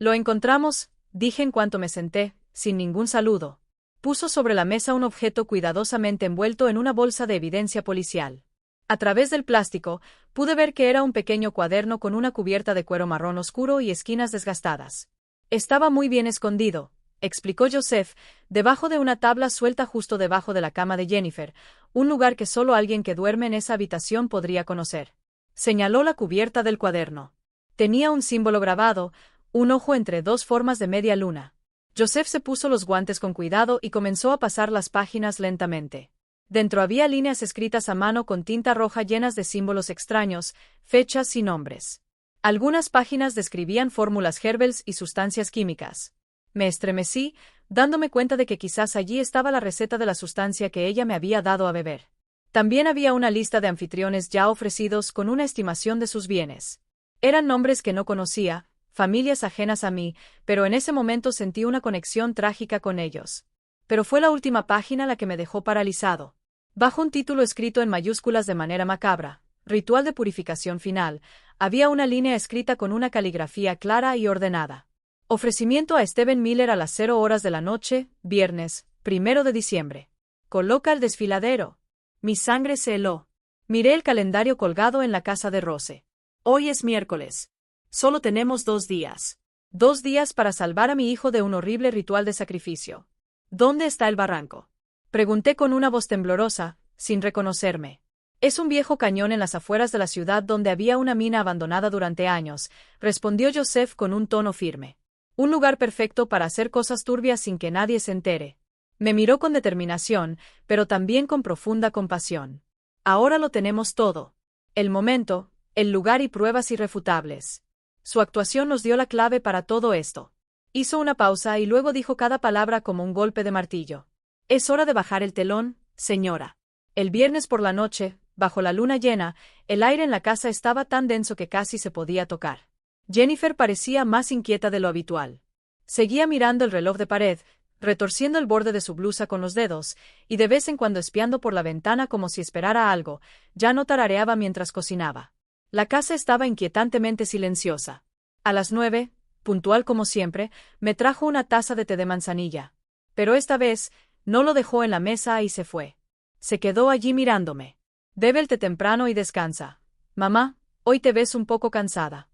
Lo encontramos, dije en cuanto me senté, sin ningún saludo. Puso sobre la mesa un objeto cuidadosamente envuelto en una bolsa de evidencia policial. A través del plástico, pude ver que era un pequeño cuaderno con una cubierta de cuero marrón oscuro y esquinas desgastadas. Estaba muy bien escondido, explicó Joseph, debajo de una tabla suelta justo debajo de la cama de Jennifer, un lugar que solo alguien que duerme en esa habitación podría conocer. Señaló la cubierta del cuaderno. Tenía un símbolo grabado, un ojo entre 2 formas de media luna. Joseph se puso los guantes con cuidado y comenzó a pasar las páginas lentamente. Dentro había líneas escritas a mano con tinta roja llenas de símbolos extraños, fechas y nombres. Algunas páginas describían fórmulas Herbels y sustancias químicas. Me estremecí, dándome cuenta de que quizás allí estaba la receta de la sustancia que ella me había dado a beber. También había una lista de anfitriones ya ofrecidos con una estimación de sus bienes. Eran nombres que no conocía, familias ajenas a mí, pero en ese momento sentí una conexión trágica con ellos. Pero fue la última página la que me dejó paralizado. Bajo un título escrito en mayúsculas de manera macabra, Ritual de purificación final, había una línea escrita con una caligrafía clara y ordenada. Ofrecimiento a Steven Miller a las 0 horas de la noche, viernes, 1 de diciembre. Coloca el desfiladero. Mi sangre se heló. Miré el calendario colgado en la casa de Rose. Hoy es miércoles. Solo tenemos 2 días. 2 días para salvar a mi hijo de un horrible ritual de sacrificio. ¿Dónde está el barranco? Pregunté con una voz temblorosa, sin reconocerme. Es un viejo cañón en las afueras de la ciudad donde había una mina abandonada durante años, respondió Joseph con un tono firme. Un lugar perfecto para hacer cosas turbias sin que nadie se entere. Me miró con determinación, pero también con profunda compasión. Ahora lo tenemos todo. El momento, el lugar y pruebas irrefutables. Su actuación nos dio la clave para todo esto. Hizo una pausa y luego dijo cada palabra como un golpe de martillo. Es hora de bajar el telón, señora. El viernes por la noche, bajo la luna llena, el aire en la casa estaba tan denso que casi se podía tocar. Jennifer parecía más inquieta de lo habitual. Seguía mirando el reloj de pared, retorciendo el borde de su blusa con los dedos, y de vez en cuando espiando por la ventana como si esperara algo, ya no tarareaba mientras cocinaba. La casa estaba inquietantemente silenciosa. A las 9, puntual como siempre, me trajo una taza de té de manzanilla. Pero esta vez, no lo dejó en la mesa y se fue. Se quedó allí mirándome. Bebe el té temprano y descansa. Mamá, hoy te ves un poco cansada.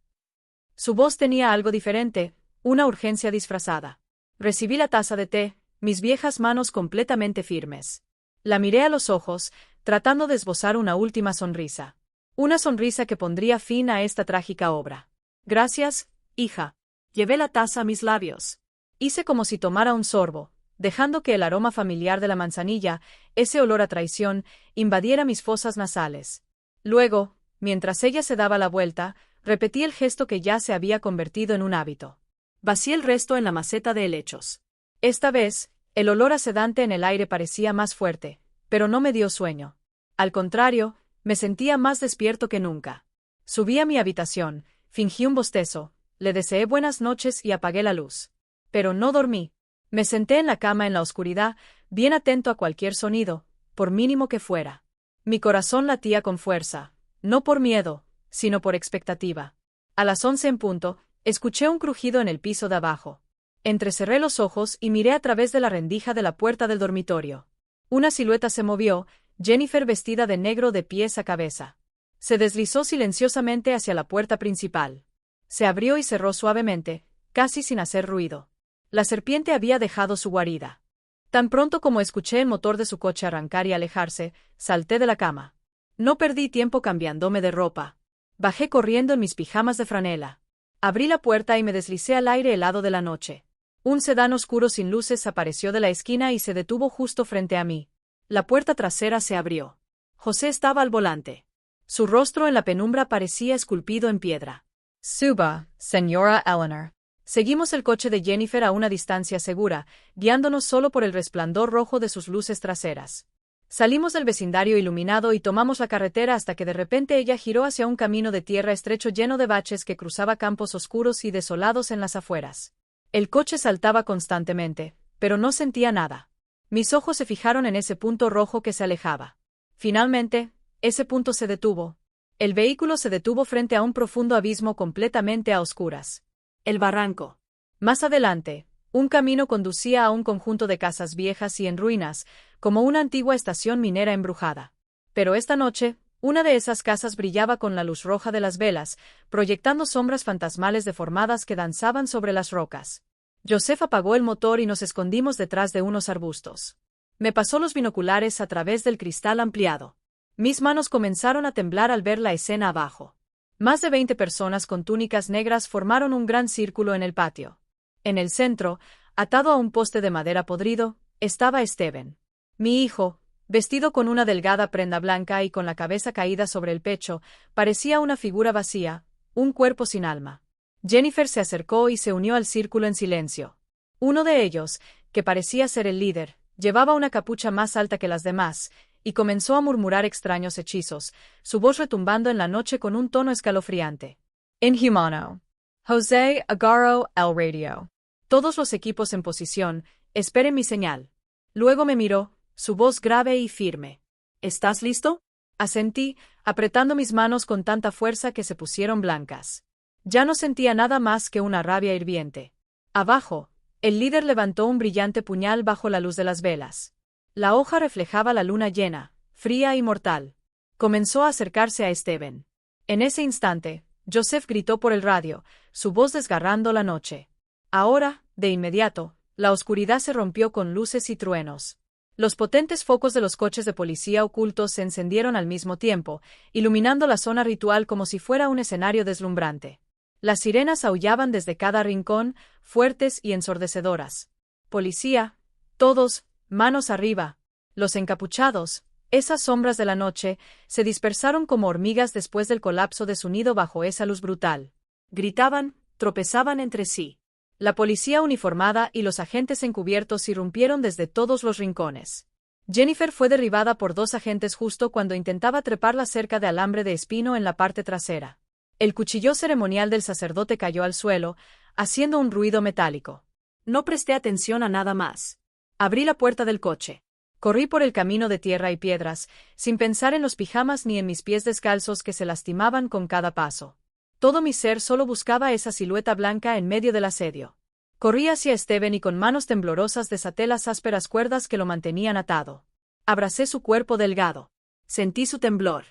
Su voz tenía algo diferente, una urgencia disfrazada. Recibí la taza de té, mis viejas manos completamente firmes. La miré a los ojos, tratando de esbozar una última sonrisa. Una sonrisa que pondría fin a esta trágica obra. Gracias, hija. Llevé la taza a mis labios. Hice como si tomara un sorbo, dejando que el aroma familiar de la manzanilla, ese olor a traición, invadiera mis fosas nasales. Luego, mientras ella se daba la vuelta, repetí el gesto que ya se había convertido en un hábito. Vacié el resto en la maceta de helechos. Esta vez, el olor a sedante en el aire parecía más fuerte, pero no me dio sueño. Al contrario, me sentía más despierto que nunca. Subí a mi habitación, Fingí un bostezo, le deseé buenas noches y apagué la luz. Pero no dormí. Me senté en la cama en la oscuridad, bien atento a cualquier sonido, por mínimo que fuera. Mi corazón latía con fuerza, no por miedo, sino por expectativa. A las 11 en punto, escuché un crujido en el piso de abajo. Entrecerré los ojos y miré a través de la rendija de la puerta del dormitorio. Una silueta se movió, Jennifer vestida de negro de pies a cabeza. Se deslizó silenciosamente hacia la puerta principal. Se abrió y cerró suavemente, casi sin hacer ruido. La serpiente había dejado su guarida. Tan pronto como escuché el motor de su coche arrancar y alejarse, salté de la cama. No perdí tiempo cambiándome de ropa. Bajé corriendo en mis pijamas de franela. Abrí la puerta y me deslicé al aire helado de la noche. Un sedán oscuro sin luces apareció de la esquina y se detuvo justo frente a mí. La puerta trasera se abrió. José estaba al volante. Su rostro en la penumbra parecía esculpido en piedra. Suba, señora Eleanor. Seguimos el coche de Jennifer a una distancia segura, guiándonos solo por el resplandor rojo de sus luces traseras. Salimos del vecindario iluminado y tomamos la carretera hasta que de repente ella giró hacia un camino de tierra estrecho lleno de baches que cruzaba campos oscuros y desolados en las afueras. El coche saltaba constantemente, pero no sentía nada. Mis ojos se fijaron en ese punto rojo que se alejaba. Finalmente, ese punto se detuvo. El vehículo se detuvo frente a un profundo abismo completamente a oscuras. El barranco. Más adelante, un camino conducía a un conjunto de casas viejas y en ruinas, como una antigua estación minera embrujada. Pero esta noche, una de esas casas brillaba con la luz roja de las velas, proyectando sombras fantasmales deformadas que danzaban sobre las rocas. Joseph apagó el motor y nos escondimos detrás de unos arbustos. Me pasó los binoculares a través del cristal ampliado. Mis manos comenzaron a temblar al ver la escena abajo. Más de 20 personas con túnicas negras formaron un gran círculo en el patio. En el centro, atado a un poste de madera podrido, estaba Steven. Mi hijo, vestido con una delgada prenda blanca y con la cabeza caída sobre el pecho, parecía una figura vacía, un cuerpo sin alma. Jennifer se acercó y se unió al círculo en silencio. Uno de ellos, que parecía ser el líder, llevaba una capucha más alta que las demás, y comenzó a murmurar extraños hechizos, su voz retumbando en la noche con un tono escalofriante. Inhumano. José agarró el radio. Todos los equipos en posición, esperen mi señal. Luego me miró, su voz grave y firme. ¿Estás listo? Asentí, apretando mis manos con tanta fuerza que se pusieron blancas. Ya no sentía nada más que una rabia hirviente. Abajo, el líder levantó un brillante puñal bajo la luz de las velas. La hoja reflejaba la luna llena, fría y mortal. Comenzó a acercarse a Steven. En ese instante, Joseph gritó por el radio, su voz desgarrando la noche. Ahora, de inmediato, la oscuridad se rompió con luces y truenos. Los potentes focos de los coches de policía ocultos se encendieron al mismo tiempo, iluminando la zona ritual como si fuera un escenario deslumbrante. Las sirenas aullaban desde cada rincón, fuertes y ensordecedoras. Policía, todos, manos arriba. Los encapuchados, esas sombras de la noche, se dispersaron como hormigas después del colapso de su nido bajo esa luz brutal. Gritaban, tropezaban entre sí. La policía uniformada y los agentes encubiertos irrumpieron desde todos los rincones. Jennifer fue derribada por 2 agentes justo cuando intentaba trepar la cerca de alambre de espino en la parte trasera. El cuchillo ceremonial del sacerdote cayó al suelo, haciendo un ruido metálico. No presté atención a nada más. Abrí la puerta del coche. Corrí por el camino de tierra y piedras, sin pensar en los pijamas ni en mis pies descalzos que se lastimaban con cada paso. Todo mi ser solo buscaba esa silueta blanca en medio del asedio. Corrí hacia Steven y con manos temblorosas desaté las ásperas cuerdas que lo mantenían atado. Abracé su cuerpo delgado. Sentí su temblor.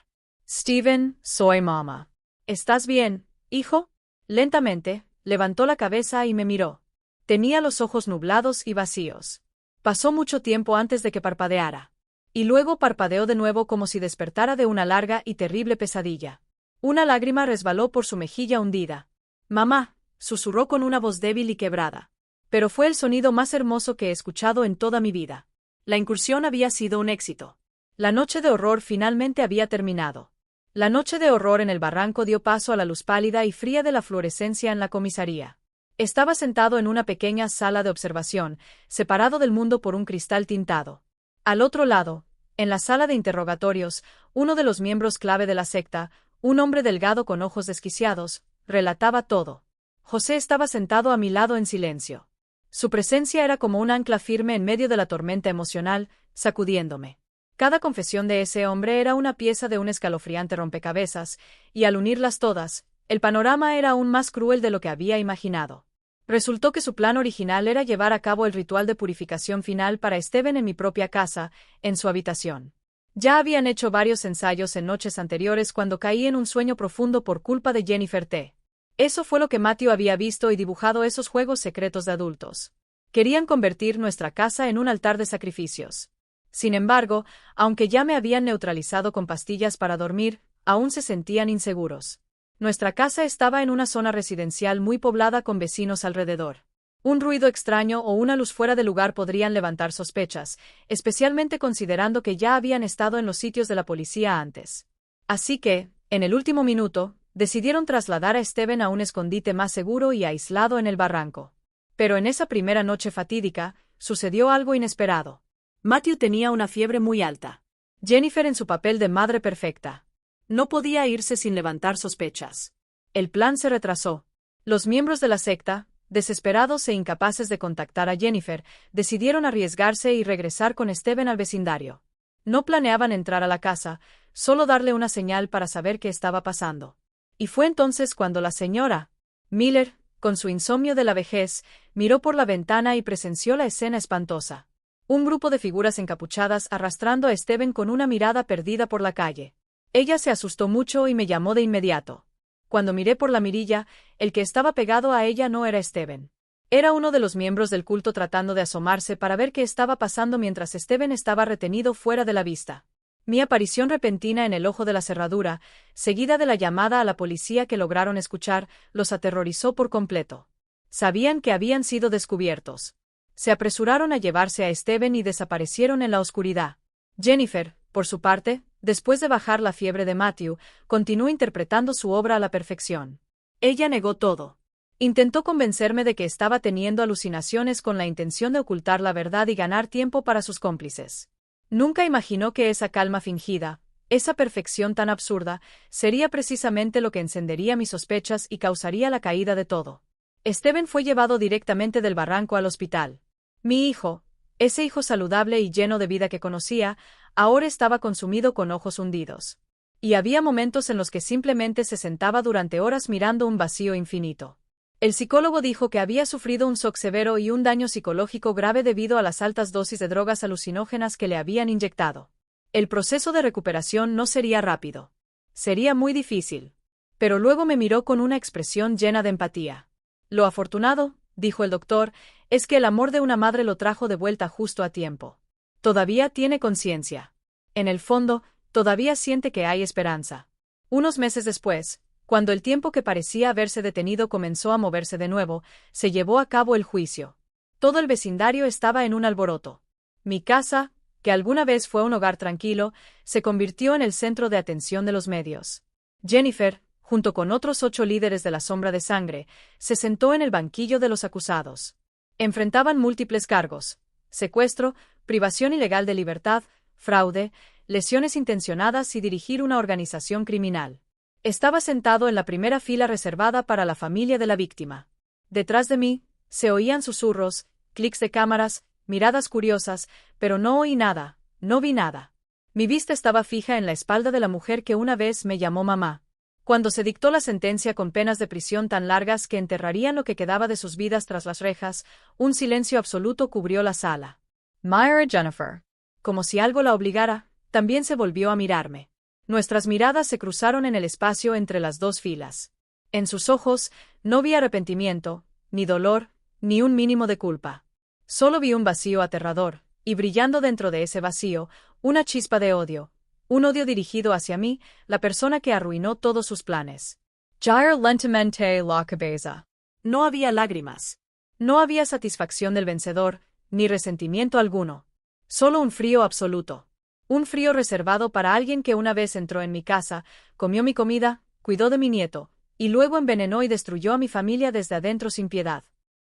Steven, soy mamá. ¿Estás bien, hijo? Lentamente, levantó la cabeza y me miró. Tenía los ojos nublados y vacíos. Pasó mucho tiempo antes de que parpadeara. Y luego parpadeó de nuevo como si despertara de una larga y terrible pesadilla. Una lágrima resbaló por su mejilla hundida. Mamá, susurró con una voz débil y quebrada. Pero fue el sonido más hermoso que he escuchado en toda mi vida. La incursión había sido un éxito. La noche de horror finalmente había terminado. La noche de horror en el barranco dio paso a la luz pálida y fría de la fluorescencia en la comisaría. Estaba sentado en una pequeña sala de observación, separado del mundo por un cristal tintado. Al otro lado, en la sala de interrogatorios, uno de los miembros clave de la secta, un hombre delgado con ojos desquiciados, relataba todo. José estaba sentado a mi lado en silencio. Su presencia era como un ancla firme en medio de la tormenta emocional, sacudiéndome. Cada confesión de ese hombre era una pieza de un escalofriante rompecabezas, y al unirlas todas, el panorama era aún más cruel de lo que había imaginado. Resultó que su plan original era llevar a cabo el ritual de purificación final para Steven en mi propia casa, en su habitación. Ya habían hecho varios ensayos en noches anteriores cuando caí en un sueño profundo por culpa de Jennifer T. Eso fue lo que Matthew había visto y dibujado esos juegos secretos de adultos. Querían convertir nuestra casa en un altar de sacrificios. Sin embargo, aunque ya me habían neutralizado con pastillas para dormir, aún se sentían inseguros. Nuestra casa estaba en una zona residencial muy poblada con vecinos alrededor. Un ruido extraño o una luz fuera de lugar podrían levantar sospechas, especialmente considerando que ya habían estado en los sitios de la policía antes. Así que, en el último minuto, decidieron trasladar a Steven a un escondite más seguro y aislado en el barranco. Pero en esa primera noche fatídica, sucedió algo inesperado. Matthew tenía una fiebre muy alta. Jennifer en su papel de madre perfecta. No podía irse sin levantar sospechas. El plan se retrasó. Los miembros de la secta, desesperados e incapaces de contactar a Jennifer, decidieron arriesgarse y regresar con Steven al vecindario. No planeaban entrar a la casa, solo darle una señal para saber qué estaba pasando. Y fue entonces cuando la señora Miller, con su insomnio de la vejez, miró por la ventana y presenció la escena espantosa. Un grupo de figuras encapuchadas arrastrando a Steven con una mirada perdida por la calle. Ella se asustó mucho y me llamó de inmediato. Cuando miré por la mirilla, el que estaba pegado a ella no era Steven. Era uno de los miembros del culto tratando de asomarse para ver qué estaba pasando mientras Steven estaba retenido fuera de la vista. Mi aparición repentina en el ojo de la cerradura, seguida de la llamada a la policía que lograron escuchar, los aterrorizó por completo. Sabían que habían sido descubiertos. Se apresuraron a llevarse a Steven y desaparecieron en la oscuridad. Jennifer, por su parte, después de bajar la fiebre de Matthew, continuó interpretando su obra a la perfección. Ella negó todo. Intentó convencerme de que estaba teniendo alucinaciones con la intención de ocultar la verdad y ganar tiempo para sus cómplices. Nunca imaginó que esa calma fingida, esa perfección tan absurda, sería precisamente lo que encendería mis sospechas y causaría la caída de todo. Steven fue llevado directamente del barranco al hospital. Mi hijo, ese hijo saludable y lleno de vida que conocía, ahora estaba consumido con ojos hundidos. Y había momentos en los que simplemente se sentaba durante horas mirando un vacío infinito. El psicólogo dijo que había sufrido un shock severo y un daño psicológico grave debido a las altas dosis de drogas alucinógenas que le habían inyectado. El proceso de recuperación no sería rápido. Sería muy difícil. Pero luego me miró con una expresión llena de empatía. Lo afortunado, dijo el doctor, es que el amor de una madre lo trajo de vuelta justo a tiempo. Todavía tiene conciencia. En el fondo, todavía siente que hay esperanza. Unos meses después, cuando el tiempo que parecía haberse detenido comenzó a moverse de nuevo, se llevó a cabo el juicio. Todo el vecindario estaba en un alboroto. Mi casa, que alguna vez fue un hogar tranquilo, se convirtió en el centro de atención de los medios. Jennifer, junto con otros 8 líderes de la sombra de sangre, se sentó en el banquillo de los acusados. Enfrentaban múltiples cargos: secuestro, privación ilegal de libertad, fraude, lesiones intencionadas y dirigir una organización criminal. Estaba sentado en la primera fila reservada para la familia de la víctima. Detrás de mí, se oían susurros, clics de cámaras, miradas curiosas, pero no oí nada, no vi nada. Mi vista estaba fija en la espalda de la mujer que una vez me llamó mamá. Cuando se dictó la sentencia con penas de prisión tan largas que enterrarían lo que quedaba de sus vidas tras las rejas, un silencio absoluto cubrió la sala. Myra Jennifer, como si algo la obligara, también se volvió a mirarme. Nuestras miradas se cruzaron en el espacio entre las 2 filas. En sus ojos, no vi arrepentimiento, ni dolor, ni un mínimo de culpa. Solo vi un vacío aterrador, y brillando dentro de ese vacío, una chispa de odio. Un odio dirigido hacia mí, la persona que arruinó todos sus planes. Jair lentamente la cabeza. No había lágrimas. No había satisfacción del vencedor, ni resentimiento alguno. Solo un frío absoluto. Un frío reservado para alguien que una vez entró en mi casa, comió mi comida, cuidó de mi nieto, y luego envenenó y destruyó a mi familia desde adentro sin piedad.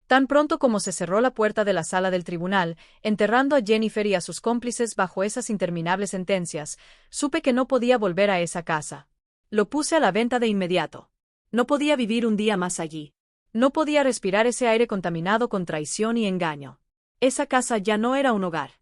Tan pronto como se cerró la puerta de la sala del tribunal, enterrando a Jennifer y a sus cómplices bajo esas interminables sentencias, supe que no podía volver a esa casa. Lo puse a la venta de inmediato. No podía vivir un día más allí. No podía respirar ese aire contaminado con traición y engaño. Esa casa ya no era un hogar.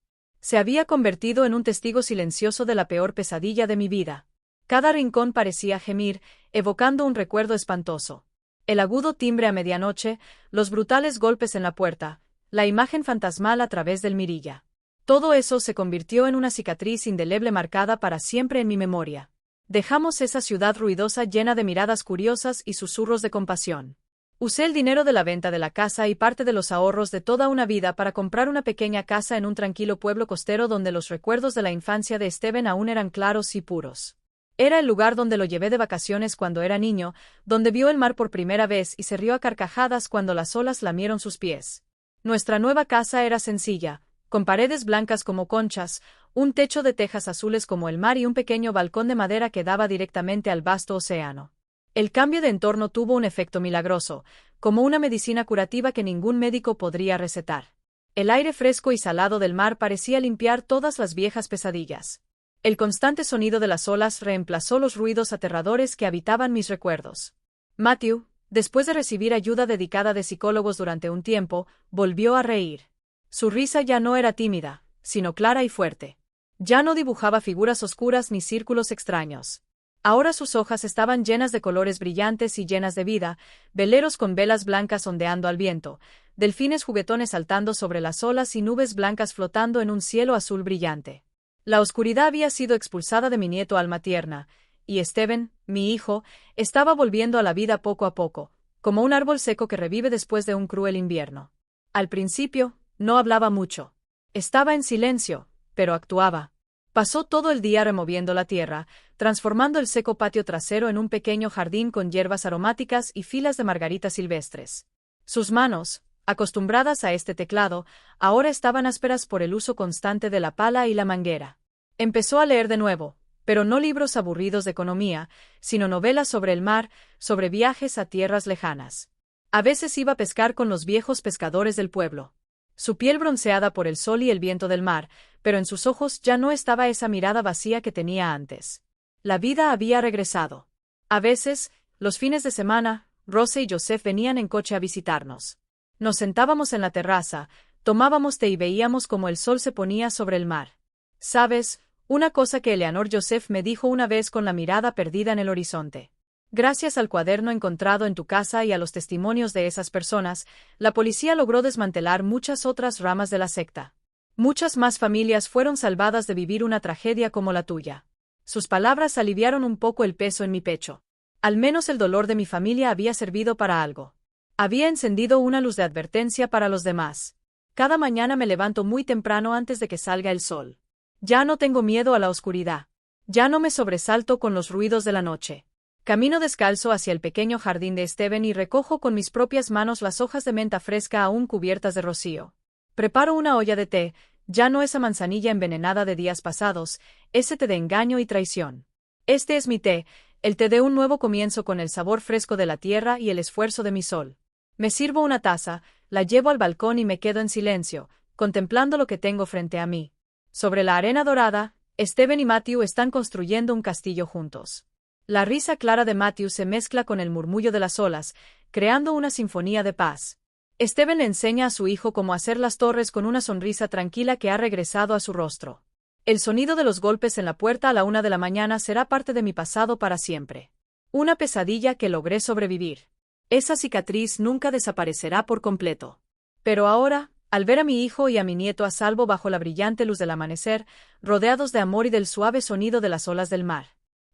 Se había convertido en un testigo silencioso de la peor pesadilla de mi vida. Cada rincón parecía gemir, evocando un recuerdo espantoso. El agudo timbre a medianoche, los brutales golpes en la puerta, la imagen fantasmal a través del mirilla. Todo eso se convirtió en una cicatriz indeleble marcada para siempre en mi memoria. Dejamos esa ciudad ruidosa llena de miradas curiosas y susurros de compasión. Usé el dinero de la venta de la casa y parte de los ahorros de toda una vida para comprar una pequeña casa en un tranquilo pueblo costero donde los recuerdos de la infancia de Steven aún eran claros y puros. Era el lugar donde lo llevé de vacaciones cuando era niño, donde vio el mar por primera vez y se rió a carcajadas cuando las olas lamieron sus pies. Nuestra nueva casa era sencilla, con paredes blancas como conchas, un techo de tejas azules como el mar y un pequeño balcón de madera que daba directamente al vasto océano. El cambio de entorno tuvo un efecto milagroso, como una medicina curativa que ningún médico podría recetar. El aire fresco y salado del mar parecía limpiar todas las viejas pesadillas. El constante sonido de las olas reemplazó los ruidos aterradores que habitaban mis recuerdos. Matthew, después de recibir ayuda dedicada de psicólogos durante un tiempo, volvió a reír. Su risa ya no era tímida, sino clara y fuerte. Ya no dibujaba figuras oscuras ni círculos extraños. Ahora sus hojas estaban llenas de colores brillantes y llenas de vida, veleros con velas blancas ondeando al viento, delfines juguetones saltando sobre las olas y nubes blancas flotando en un cielo azul brillante. La oscuridad había sido expulsada de mi nieto alma tierna, y Steven, mi hijo, estaba volviendo a la vida poco a poco, como un árbol seco que revive después de un cruel invierno. Al principio, no hablaba mucho. Estaba en silencio, pero actuaba. Pasó todo el día removiendo la tierra, transformando el seco patio trasero en un pequeño jardín con hierbas aromáticas y filas de margaritas silvestres. Sus manos, acostumbradas a este teclado, ahora estaban ásperas por el uso constante de la pala y la manguera. Empezó a leer de nuevo, pero no libros aburridos de economía, sino novelas sobre el mar, sobre viajes a tierras lejanas. A veces iba a pescar con los viejos pescadores del pueblo. Su piel bronceada por el sol y el viento del mar, pero en sus ojos ya no estaba esa mirada vacía que tenía antes. La vida había regresado. A veces, los fines de semana, Rose y Joseph venían en coche a visitarnos. Nos sentábamos en la terraza, tomábamos té y veíamos cómo el sol se ponía sobre el mar. ¿Sabes? Una cosa que Eleanor Joseph me dijo una vez con la mirada perdida en el horizonte. Gracias al cuaderno encontrado en tu casa y a los testimonios de esas personas, la policía logró desmantelar muchas otras ramas de la secta. Muchas más familias fueron salvadas de vivir una tragedia como la tuya. Sus palabras aliviaron un poco el peso en mi pecho. Al menos el dolor de mi familia había servido para algo. Había encendido una luz de advertencia para los demás. Cada mañana me levanto muy temprano antes de que salga el sol. Ya no tengo miedo a la oscuridad. Ya no me sobresalto con los ruidos de la noche. Camino descalzo hacia el pequeño jardín de Steven y recojo con mis propias manos las hojas de menta fresca aún cubiertas de rocío. Preparo una olla de té, ya no esa manzanilla envenenada de días pasados, ese té de engaño y traición. Este es mi té, el té de un nuevo comienzo con el sabor fresco de la tierra y el esfuerzo de mi sol. Me sirvo una taza, la llevo al balcón y me quedo en silencio, contemplando lo que tengo frente a mí. Sobre la arena dorada, Steven y Matthew están construyendo un castillo juntos. La risa clara de Matthew se mezcla con el murmullo de las olas, creando una sinfonía de paz. Steven le enseña a su hijo cómo hacer las torres con una sonrisa tranquila que ha regresado a su rostro. El sonido de los golpes en la puerta a la 1 de la mañana será parte de mi pasado para siempre. Una pesadilla que logré sobrevivir. Esa cicatriz nunca desaparecerá por completo. Pero ahora, al ver a mi hijo y a mi nieto a salvo bajo la brillante luz del amanecer, rodeados de amor y del suave sonido de las olas del mar,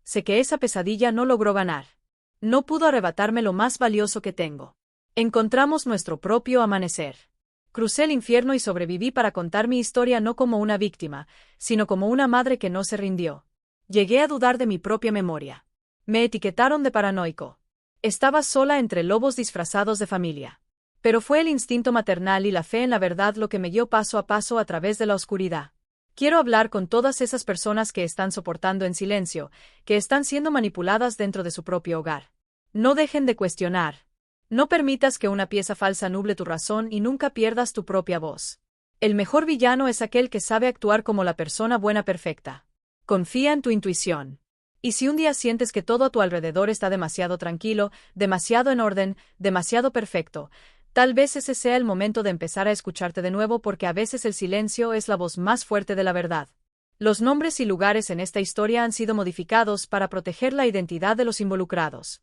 sé que esa pesadilla no logró ganar. No pudo arrebatarme lo más valioso que tengo. Encontramos nuestro propio amanecer. Crucé el infierno y sobreviví para contar mi historia no como una víctima, sino como una madre que no se rindió. Llegué a dudar de mi propia memoria. Me etiquetaron de paranoico. Estaba sola entre lobos disfrazados de familia. Pero fue el instinto maternal y la fe en la verdad lo que me guió paso a paso a través de la oscuridad. Quiero hablar con todas esas personas que están soportando en silencio, que están siendo manipuladas dentro de su propio hogar. No dejen de cuestionar. No permitas que una pieza falsa nuble tu razón y nunca pierdas tu propia voz. El mejor villano es aquel que sabe actuar como la persona buena perfecta. Confía en tu intuición. Y si un día sientes que todo a tu alrededor está demasiado tranquilo, demasiado en orden, demasiado perfecto, tal vez ese sea el momento de empezar a escucharte de nuevo porque a veces el silencio es la voz más fuerte de la verdad. Los nombres y lugares en esta historia han sido modificados para proteger la identidad de los involucrados.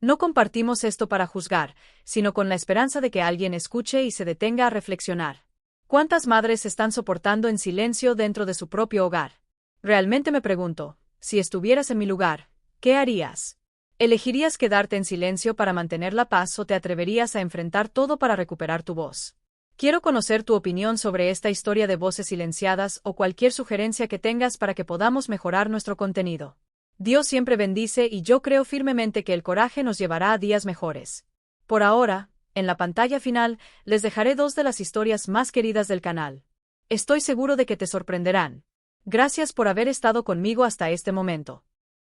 No compartimos esto para juzgar, sino con la esperanza de que alguien escuche y se detenga a reflexionar. ¿Cuántas madres están soportando en silencio dentro de su propio hogar? Realmente me pregunto, si estuvieras en mi lugar, ¿qué harías? ¿Elegirías quedarte en silencio para mantener la paz o te atreverías a enfrentar todo para recuperar tu voz? Quiero conocer tu opinión sobre esta historia de voces silenciadas o cualquier sugerencia que tengas para que podamos mejorar nuestro contenido. Dios siempre bendice y yo creo firmemente que el coraje nos llevará a días mejores. Por ahora, en la pantalla final, les dejaré 2 de las historias más queridas del canal. Estoy seguro de que te sorprenderán. Gracias por haber estado conmigo hasta este momento.